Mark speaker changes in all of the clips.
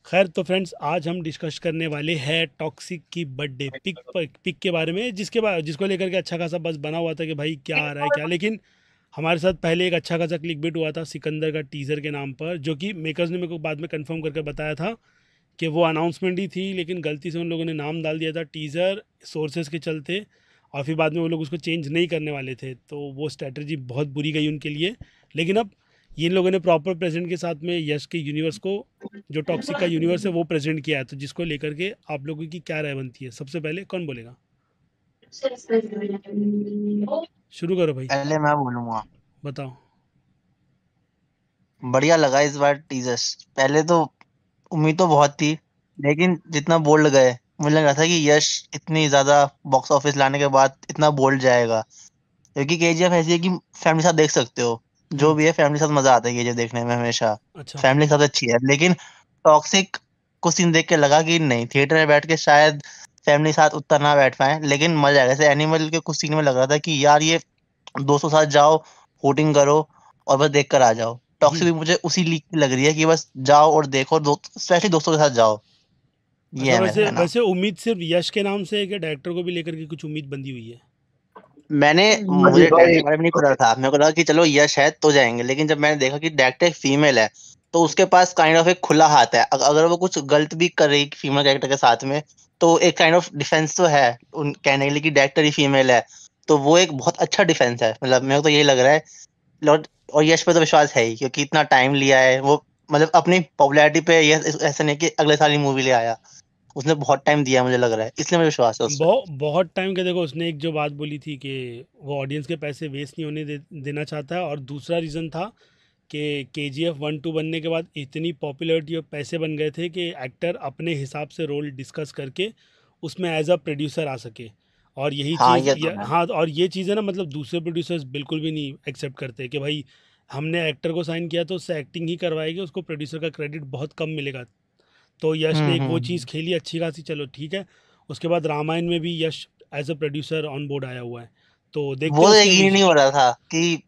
Speaker 1: खैर तो फ्रेंड्स, आज हम डिस्कस करने वाले हैं टॉक्सिक की बर्थडे पिक के बारे में, जिसको लेकर के अच्छा खासा बस बना हुआ था कि भाई क्या आ रहा है क्या। लेकिन हमारे साथ पहले एक अच्छा खासा क्लिकबेट हुआ था सिकंदर का टीज़र के नाम पर, जो कि मेकर्स ने मेरे को बाद में कंफर्म करके बताया था कि वो अनाउंसमेंट ही थी, लेकिन गलती से उन लोगों ने नाम डाल दिया था टीज़र सोर्सेज के चलते, और फिर बाद में वो लोग उसको चेंज नहीं करने वाले थे, तो वो स्ट्रैटेजी बहुत बुरी गई उनके लिए। लेकिन अब इन लोगों ने प्रॉपर प्रेजेंट के साथ में यश के यूनिवर्स को, जो टॉक्सिक का यूनिवर्स है वो प्रेजेंट किया है, तो जिसको लेकर के आप लोगों की क्या राय बनती है? सबसे पहले कौन बोलेगा? शुरू करो भाई,
Speaker 2: पहले मैं बोलूंगा।
Speaker 1: बताओ।
Speaker 2: बढ़िया लगा इस बार टीजर्स। पहले तो उम्मीद तो बहुत थी, लेकिन जितना बोल्ड गए, मुझे लग रहा था कि यश इतनी ज्यादा बॉक्स ऑफिस लाने के बाद इतना बोल्ड जाएगा, क्योंकि केजीएफ ऐसी है कि फैमिली के साथ देख सकते हो। जो
Speaker 1: हम्म।
Speaker 2: भी है फैमिली के साथ मजा आता है केजीएफ देखने में हमेशा।
Speaker 1: अच्छा।
Speaker 2: फैमिली के साथ अच्छी है, लेकिन टॉक्सिक को सीन देख के लगा कि नहीं, थिएटर में बैठ के शायद फैमिली के साथ उतना ना बैठ पाए, लेकिन मजा आएगा। जैसे एनिमल के कुछ सीन में लग रहा था कि यार ये दोस्तों के साथ जाओ, वोटिंग करो और बस देख कर आ जाओ। टॉक्सिक
Speaker 1: हम्म।
Speaker 2: भी मुझे उसी लीग की लग रही है कि बस जाओ और देखो, स्पेशली दोस्तों के साथ जाओ। ये
Speaker 1: अच्छा,
Speaker 2: है मेरा
Speaker 1: वैसे
Speaker 2: कहना।
Speaker 1: वैसे उम्मीद सिर्फ यश के नाम से है कि डायरेक्टर को भी लेकर के कुछ उम्मीद बंधी हुई है?
Speaker 2: मुझे डायरेक्टर
Speaker 3: भाई
Speaker 2: के बारे में नहीं पता था, मेरे को लगा कि चलो यश है तो जाएंगे, लेकिन जब मैंने देखा कि डायरेक्टर एक फीमेल है, तो उसके पास काइंड ऑफ एक खुला हाथ है। अगर वो कुछ गलत भी कर रही फीमेल कैरेक्टर के साथ में, तो एक काइंड ऑफ डिफेंस तो है उन कहने के लिए कि डायरेक्टर ही फीमेल है। तो वो एक बहुत अच्छा डिफेंस है, मतलब मेरे को तो यही लग रहा है। और यश पे तो विश्वास है ही, क्योंकि इतना टाइम लिया है वो, मतलब अपनी पॉपुलैरिटी पे। यश ऐसा नहीं कि अगले साल ही मूवी ले आया, उसने बहुत टाइम दिया, मुझे लग रहा है, इसलिए मुझे विश्वास है उस पर।
Speaker 1: बहुत बहुत टाइम के, देखो उसने एक जो बात बोली थी कि वो ऑडियंस के पैसे वेस्ट नहीं होने देना चाहता है, और दूसरा रीज़न था कि केजीएफ 1-2 बनने के बाद इतनी पॉपुलैरिटी और पैसे बन गए थे कि एक्टर अपने हिसाब से रोल डिस्कस करके उसमें एज अ प्रोड्यूसर आ सके। और यही
Speaker 2: हाँ
Speaker 1: चीज़
Speaker 2: ये तो है।
Speaker 1: हाँ, और ये चीज़ है ना, मतलब दूसरे प्रोड्यूसर्स बिल्कुल भी नहीं एक्सेप्ट करते कि भाई हमने एक्टर को साइन किया तो उससे एक्टिंग ही करवाएगी, उसको प्रोड्यूसर का क्रेडिट बहुत कम मिलेगा। तो यश ने एक वो चीज़
Speaker 2: हम्म।
Speaker 1: खेली अच्छी खासी, चलो ठीक है। उसके बाद रामायण में भी Yash as a producer on board आया हुआ है, तो देखते
Speaker 2: वो
Speaker 1: हैं
Speaker 2: तो
Speaker 1: उसके
Speaker 2: यकीन ही
Speaker 1: विजन।
Speaker 2: नहीं हो रहा था कि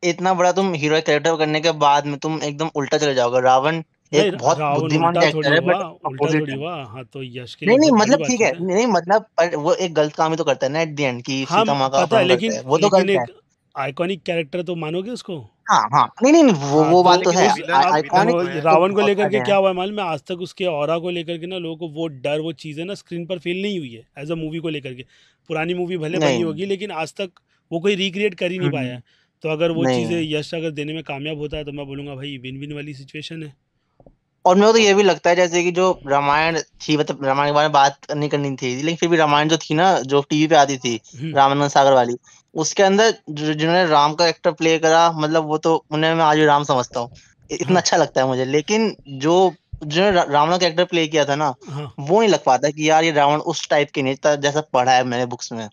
Speaker 2: इतना बड़ा तुम हीरो कैरेक्टर करने के बाद में तुम एकदम उल्टा चले जाओगे। रावण
Speaker 1: नहीं,
Speaker 2: एक बहुत
Speaker 1: रावण
Speaker 2: बुद्धिमान
Speaker 1: उल्टा थोड़ी
Speaker 2: कैरेक्टर है,
Speaker 1: हुआ,
Speaker 2: बट
Speaker 1: उल्टा
Speaker 2: अपोजिट
Speaker 1: थोड़ी
Speaker 2: है।
Speaker 1: हुआ, हाँ तो यश के लिए
Speaker 2: नहीं नहीं,
Speaker 1: बहुत बड़ी
Speaker 2: मतलब ठीक है,
Speaker 1: बातचीत है।
Speaker 2: नहीं मतलब पर वो एक गलत काम ही तो करता है ना एट द एंड, कि
Speaker 1: हाँ,
Speaker 2: सीता माँ का
Speaker 1: पता है,
Speaker 2: अपहरण करता
Speaker 1: लेकिन
Speaker 2: है, वो तो
Speaker 1: लेकिन
Speaker 2: गलत है।
Speaker 1: एक आइकॉनिक कैरेक्टर तो मानोगे उसको?
Speaker 2: हाँ हाँ, नहीं नहीं नहीं,
Speaker 1: हाँ
Speaker 2: वो
Speaker 1: तो
Speaker 2: बात तो
Speaker 3: लेकिन
Speaker 2: है।
Speaker 1: उस
Speaker 3: विलन
Speaker 1: अब
Speaker 3: विलन
Speaker 2: आइकॉनिक
Speaker 3: तो
Speaker 1: देखो
Speaker 3: है।
Speaker 2: तो
Speaker 1: रावण को
Speaker 2: बहुत
Speaker 1: लेकर के
Speaker 2: सारे
Speaker 1: क्या
Speaker 2: हैं।
Speaker 1: हुआ है मालूम है? आज तक उसके ऑरा को लेकर के ना लोगों को वो डर, वो चीज़ें ना स्क्रीन पर फील नहीं हुई है एज अ मूवी को लेकर के। पुरानी मूवी भले बनी
Speaker 2: नहीं।
Speaker 1: होगी, लेकिन आज तक वो कोई रिक्रिएट कर ही नहीं पाया
Speaker 2: हम्म,
Speaker 1: है। तो अगर वो चीज़ें
Speaker 2: नहीं।
Speaker 1: यश अगर देने में कामयाब होता है तो मैं बोलूँगा भाई विन विन वाली सिचुएशन है।
Speaker 2: और मेरे को तो ये भी लगता है जैसे कि जो रामायण थी, मतलब रामायण के बारे में बात नहीं करनी थी, लेकिन फिर भी रामायण जो थी ना, जो टीवी पे आती थी,
Speaker 1: हम्म।
Speaker 2: रामानंद सागर वाली, उसके अंदर जिन्होंने राम का एक्टर प्ले करा, मतलब वो तो उन्हें मैं आज भी राम समझता हूँ। इतना
Speaker 1: हाँ।
Speaker 2: अच्छा लगता है मुझे। लेकिन जो जिन्होंने रावण का एक्टर प्ले किया था ना,
Speaker 1: हाँ।
Speaker 2: वो नहीं लग पाता कि यार ये रावण उस टाइप के नहीं था जैसा पढ़ा है मैंने बुक्स में।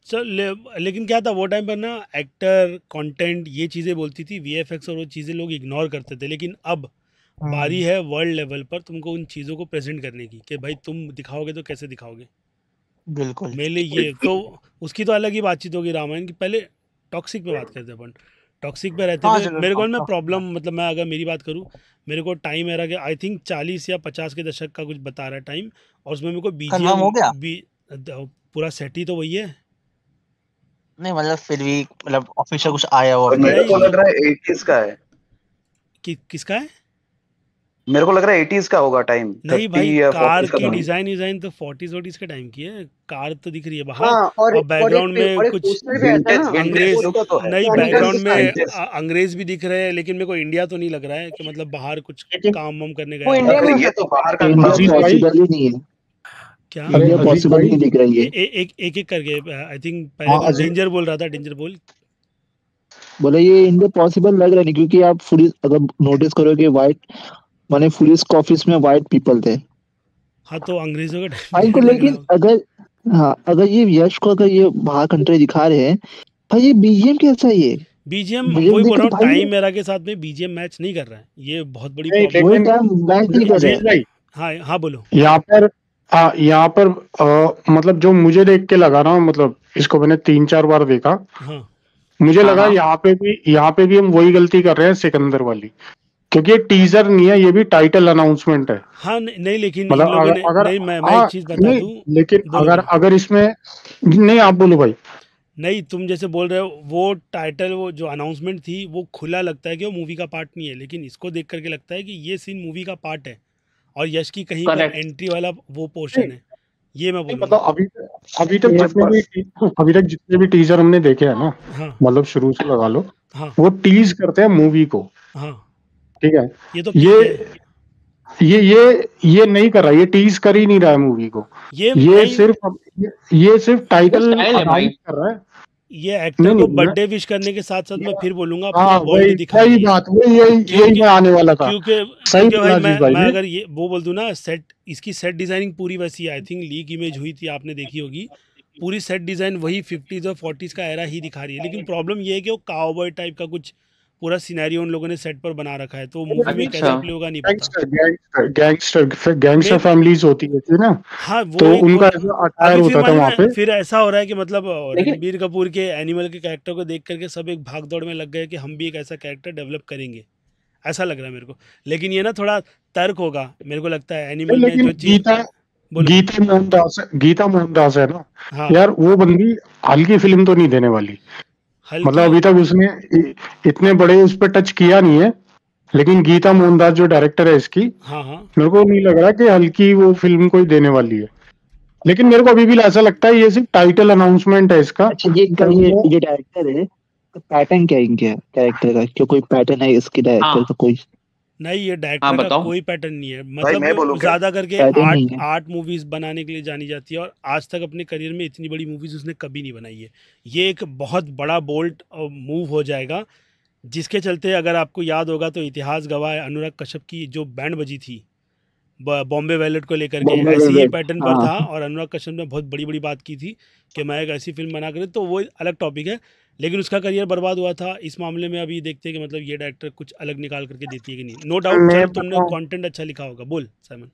Speaker 1: चल लेकिन क्या था वो टाइम पर ना, एक्टर कंटेंट ये चीज़ें बोलती थी, वीएफएक्स और वो चीज़ें लोग इग्नोर करते थे। लेकिन अब बारी
Speaker 2: हम्म,
Speaker 1: है वर्ल्ड लेवल पर तुमको उन चीज़ों को प्रेजेंट करने की, कि भाई तुम दिखाओगे तो कैसे दिखाओगे।
Speaker 2: बिल्कुल।
Speaker 1: मेरे लिए ये तो, उसकी तो अलग ही बातचीत होगी रामायण की। पहले टॉक्सिक पे बात करते हैं अपन। टॉक्सिक पे रहते
Speaker 2: हाँ
Speaker 1: हुए
Speaker 2: चलो
Speaker 1: मेरे को मैं
Speaker 2: टॉक्सिक
Speaker 1: प्रॉब्लम,
Speaker 2: बात।
Speaker 1: मतलब मैं अगर मेरी बात करूँ, मेरे को टाइम era के आई थिंक 40 या 50 के दशक का कुछ बता रहा है टाइम, और उसमें मेरे को
Speaker 2: कंफर्म
Speaker 1: बीजीएम
Speaker 2: हो गया?
Speaker 1: बी पूरा सेट ही तो वही है।
Speaker 2: नहीं मतलब फिर भी, मतलब ऑफिशियल कुछ आया हो
Speaker 3: और
Speaker 2: अभी
Speaker 3: मेरे
Speaker 2: तक?
Speaker 1: नहीं
Speaker 3: को लग
Speaker 1: तो
Speaker 3: रहा है 80s का है।
Speaker 1: किसका है?
Speaker 3: मेरे को लग रहा है 80s का होगा टाइम,
Speaker 1: नहीं
Speaker 3: 30
Speaker 1: भाई,
Speaker 3: या
Speaker 1: कार
Speaker 3: 40s का
Speaker 1: की
Speaker 3: था।
Speaker 1: डिज़ाइन डिज़ाइन तो 40s 40s के टाइम की है। कार तो दिख रही है बाहर,
Speaker 4: हाँ,
Speaker 1: और
Speaker 4: और
Speaker 1: बैकग्राउंड में
Speaker 4: एक
Speaker 1: कुछ
Speaker 4: पोस्टर भी आया था
Speaker 3: विंटेज
Speaker 4: ना,
Speaker 3: विंटेज
Speaker 1: अंग्रेज,
Speaker 4: वो
Speaker 3: लुक तो है।
Speaker 1: नहीं
Speaker 4: जॉनी का
Speaker 1: बैकग्राउंड
Speaker 4: जिसका है।
Speaker 1: में
Speaker 3: विंटेज।
Speaker 1: अंग्रेज भी दिख रहे हैं, लेकिन मेरे को इंडिया तो नहीं लग रहा है कि मतलब बाहर कुछ काम वाम करने
Speaker 4: वो
Speaker 1: गया हो।
Speaker 4: इंडिया में
Speaker 3: अरे
Speaker 4: हो
Speaker 3: ये तो
Speaker 4: सकता
Speaker 3: बाहर का
Speaker 5: इंडिया
Speaker 3: काम
Speaker 6: अजीज
Speaker 3: है।
Speaker 6: भाई,
Speaker 5: पॉसिबल ही नहीं है।
Speaker 1: क्या?
Speaker 6: अरे
Speaker 5: इंडिया
Speaker 6: अजीज
Speaker 5: पॉसिबल ही
Speaker 6: भाई,
Speaker 5: नहीं दिख रही है।
Speaker 1: एक एक करके, आई थिंक पहले
Speaker 6: हाँ
Speaker 1: कुछ
Speaker 6: अजीज,
Speaker 1: डेंजर बोल रहा था, डेंजर बोल।
Speaker 5: बोले ये इंडिया पॉसिबल लग रहा नहीं, क्योंकि आप फुल अगर नोटिस करोगे व्हाइट, माने पुलिस के ऑफिस में व्हाइट पीपल थे।
Speaker 1: हाँ तो अंग्रेजों का टाइम
Speaker 5: भाई को
Speaker 1: पीरियड लग रहा
Speaker 5: लेकिन
Speaker 1: हो।
Speaker 5: अगर, हाँ अगर ये यश को अगर ये बाहर कंट्री दिखा रहे हैं, भाई ये बीजीएम कैसा है ये?
Speaker 1: बीजीएम
Speaker 5: बीजीएम
Speaker 1: वही बोल
Speaker 5: देख
Speaker 1: रहा
Speaker 5: के
Speaker 1: हूँ,
Speaker 5: भाई ये
Speaker 1: टाइम era के साथ में बीजीएम मैच नहीं कर रहा है, ये बहुत बड़ी
Speaker 6: नहीं
Speaker 1: प्रॉब्लम
Speaker 5: वही
Speaker 1: है।
Speaker 6: लेकिन
Speaker 5: टाइम मैच नहीं कर रहा
Speaker 6: अजीज
Speaker 5: है।
Speaker 6: भाई,
Speaker 1: हाँ हाँ, बोलो।
Speaker 6: यहाँ पर यहाँ पर मतलब जो मुझे देख के लगा ना, मतलब इसको मैंने 3-4 बार देखा,
Speaker 1: हाँ।
Speaker 6: मुझे
Speaker 2: हाँ
Speaker 6: लगा
Speaker 2: हाँ।
Speaker 6: यहाँ पे भी हम वही गलती कर रहे हैं सिकंदर वाली, क्योंकि ये टीजर नहीं है, ये भी टाइटल अनाउंसमेंट है।
Speaker 1: हाँ नहीं लेकिन इन
Speaker 6: मतलब
Speaker 1: लोगों
Speaker 6: अगर
Speaker 1: ने
Speaker 6: अगर
Speaker 1: नहीं, मैं
Speaker 6: हाँ
Speaker 1: एक चीज बता
Speaker 6: नहीं,
Speaker 1: दूं।
Speaker 6: लेकिन
Speaker 1: बोलो
Speaker 6: अगर
Speaker 1: बोलो।
Speaker 6: अगर इसमें नहीं, आप बोलो भाई।
Speaker 1: नहीं, तुम जैसे बोल रहे हो वो टाइटल, वो जो अनाउंसमेंट थी वो खुला लगता है कि वो मूवी का पार्ट नहीं है, लेकिन इसको देख करके लगता है कि ये सीन मूवी का पार्ट है और यश की कहीं पर
Speaker 4: करेक्ट।
Speaker 1: एंट्री वाला वो
Speaker 6: नहीं
Speaker 1: पोर्शन है, ये मैं
Speaker 6: नहीं,
Speaker 1: बोलूँगा।
Speaker 6: मतलब अभी तक
Speaker 4: ये
Speaker 6: जितने
Speaker 4: बस
Speaker 6: भी अभी तक जितने भी टीजर हमने देखे हैं ना,
Speaker 1: हाँ
Speaker 6: मतलब शुरू से लगा लो,
Speaker 1: हाँ
Speaker 6: वो टीज करते हैं मूवी को।
Speaker 1: हाँ,
Speaker 6: ठीक है।
Speaker 1: ये तो
Speaker 6: ये
Speaker 1: पीक है।
Speaker 6: ये नहीं कर रहा, ये टीज कर ही नहीं रहा है मूवी को।
Speaker 1: ये
Speaker 6: ये
Speaker 1: नहीं,
Speaker 6: सिर्फ ये सिर्फ टाइटल
Speaker 4: स्टाइल है भाई।
Speaker 6: अनाउंस कर रहा है।
Speaker 1: ये एक्टर
Speaker 6: नहीं
Speaker 1: को
Speaker 6: नहीं
Speaker 1: बर्थडे विश करने के साथ साथ मैं फिर बोलूँगा
Speaker 6: हाँ,
Speaker 1: पूरा वर्ल्ड
Speaker 6: वही
Speaker 1: दिखा
Speaker 6: वही
Speaker 1: रही है।
Speaker 6: बात, वही यही यही
Speaker 1: क्योंकि
Speaker 6: मैं आने वाला था।
Speaker 1: क्योंकि
Speaker 6: सही
Speaker 1: क्योंकि भाई
Speaker 6: बोला आशीष भाई
Speaker 1: मैं
Speaker 6: ने।
Speaker 1: अगर ये वो बोल दूं ना, सेट, इसकी सेट डिजाइनिंग पूरी वैसी आई थिंक लीक इमेज हुई थी, आपने देखी होगी। पूरी सेट डिजाइन वही 50s और 40s का एरा ही दिखा रही है, लेकिन प्रॉब्लम ये है कि वो काउबॉय टाइप का कुछ पूरा सिनेरियो उन लोगों ने सेट पर बना रखा है, तो मूवी में कैसे
Speaker 4: अच्छा।
Speaker 1: प्ले होगा नहीं पता।
Speaker 6: गैंगस्टर
Speaker 1: मे
Speaker 6: फैमिलीज होती थी ना,
Speaker 1: हाँ
Speaker 6: तो
Speaker 1: वो
Speaker 6: उनका ऐसा अटायर
Speaker 1: अभी फिर
Speaker 6: होता था
Speaker 1: मालूम
Speaker 6: वहां
Speaker 1: है,
Speaker 6: पे।
Speaker 1: फिर ऐसा हो रहा है कि मतलब
Speaker 4: लेकिन
Speaker 1: रणबीर कपूर के एनिमल के कैरेक्टर को देख करके सब एक भाग दौड़ में लग गए कि हम भी एक ऐसा कैरेक्टर डेवलप करेंगे, ऐसा लग रहा है मेरे को। लेकिन ये ना थोड़ा तर्क होगा, मेरे को लगता है एनिमल में
Speaker 6: लेकिन
Speaker 1: जो चीज़। बोलो बोलो।
Speaker 6: गीता मोहनदास है ना
Speaker 1: हाँ
Speaker 6: यार, वो बंदी हल्की फिल्म तो नहीं देने वाली। मतलब
Speaker 1: हल्की।
Speaker 6: अभी तक उसने इतने बड़े उस पर टच किया नहीं है, लेकिन गीता मोहनदास जो डायरेक्टर है इसकी,
Speaker 1: हाँ हाँ
Speaker 6: मेरे को नहीं लग रहा कि हल्की वो फिल्म कोई देने वाली है। लेकिन मेरे को अभी भी ऐसा लगता है ये सिर्फ टाइटल अनाउंसमेंट है इसका।
Speaker 5: अच्छा, ये इनका
Speaker 6: और वो
Speaker 5: ये डायरेक्टर है, तो पैटर्न क्या है इनके कैरेक्टर का? क्या कोई पैटर्न है इसके डायरेक्टर
Speaker 4: हाँ
Speaker 5: का? कोई
Speaker 1: नहीं, ये
Speaker 4: हाँ
Speaker 1: डायरेक्टर का
Speaker 4: बताओ।
Speaker 1: कोई पैटर्न नहीं है,
Speaker 3: भाई मैं बोलूं
Speaker 1: मतलब
Speaker 3: क्या?
Speaker 1: ज़्यादा करके
Speaker 5: पैटर्न
Speaker 1: आर्ट
Speaker 5: नहीं है।
Speaker 1: आर्ट मूवीज़ बनाने के लिए जानी जाती है, और आज तक अपने करियर में इतनी बड़ी मूवीज़ उसने कभी नहीं बनाई है। ये एक बहुत बड़ा बोल्ड मूव हो जाएगा, जिसके चलते अगर आपको याद होगा तो इतिहास गवाह है, अनुराग कश्यप की जो बैंड बजी थी बॉम्बे वैलेट को लेकर के,
Speaker 5: बॉम्बे
Speaker 1: ऐसी ही
Speaker 5: वेलवेट,
Speaker 1: पैटर्न पर
Speaker 5: हाँ।
Speaker 1: था, और अनुराग कश्यप ने बहुत बड़ी बड़ी बात की थी कि मैं एक ऐसी फिल्म बना कर, तो वो अलग टॉपिक है। लेकिन उसका करियर बर्बाद हुआ था। इस मामले में अभी देखते हैं कि मतलब ये डायरेक्टर कुछ अलग निकाल करके देती है कि नहीं। नो डाउट,
Speaker 4: मैं
Speaker 1: चल तुमने
Speaker 4: बताऊं
Speaker 1: कंटेंट अच्छा लिखा होगा। बोल साइमन,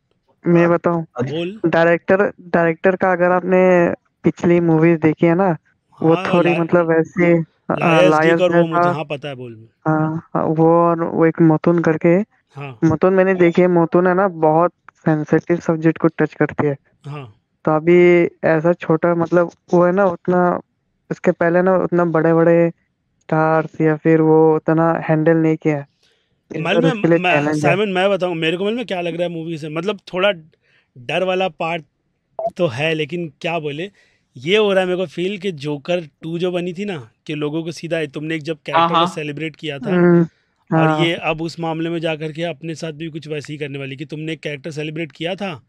Speaker 4: मैं बताऊं
Speaker 1: बोल।
Speaker 4: डायरेक्टर डायरेक्टर का अगर आपने पिछली मूवीज देखी है ना, वो
Speaker 1: हाँ
Speaker 4: थोड़ी मतलब ऐसे
Speaker 1: लायर्स डिक
Speaker 4: लायर्स
Speaker 1: और वो मुझे
Speaker 4: जैसा।
Speaker 1: हाँ पता है, बोल में।
Speaker 4: वो और वो एक मोतुन करके,
Speaker 1: हाँ
Speaker 4: मोतुन मैंने देखी है। मोतुन है ना, बहुत सेंसिटिव सब्जेक्ट को टच करती है।
Speaker 1: हाँ
Speaker 4: तो अभी ऐसा छोटा मतलब वो है ना, उतना उसके पहले ना उतना बड़े बड़े स्टार्स या फिर वो उतना हैंडल नहीं किया है, इस बार
Speaker 1: मालूम है,
Speaker 4: उसके लिए चैलेंज है।
Speaker 1: साइमन मैं बताऊँ मेरे को मालूम है क्या लग रहा है मूवी से, मतलब थोड़ा डर वाला पार्ट तो है, लेकिन क्या बोले, ये हो रहा है मेरे को फील कि जोकर 2 जो बनी थी ना, कि लोगों को सीधा तुमने एक जब
Speaker 4: हाँ
Speaker 1: कैरेक्टर को
Speaker 4: हाँ
Speaker 1: सेलिब्रेट किया था,
Speaker 4: हम्म,
Speaker 1: और
Speaker 4: हाँ
Speaker 1: ये अब उस मामले में जा कर के अपने साथ भी कुछ वैसे ही करने वाली, कि तुमने एक कैरेक्टर सेलिब्रेट किया था,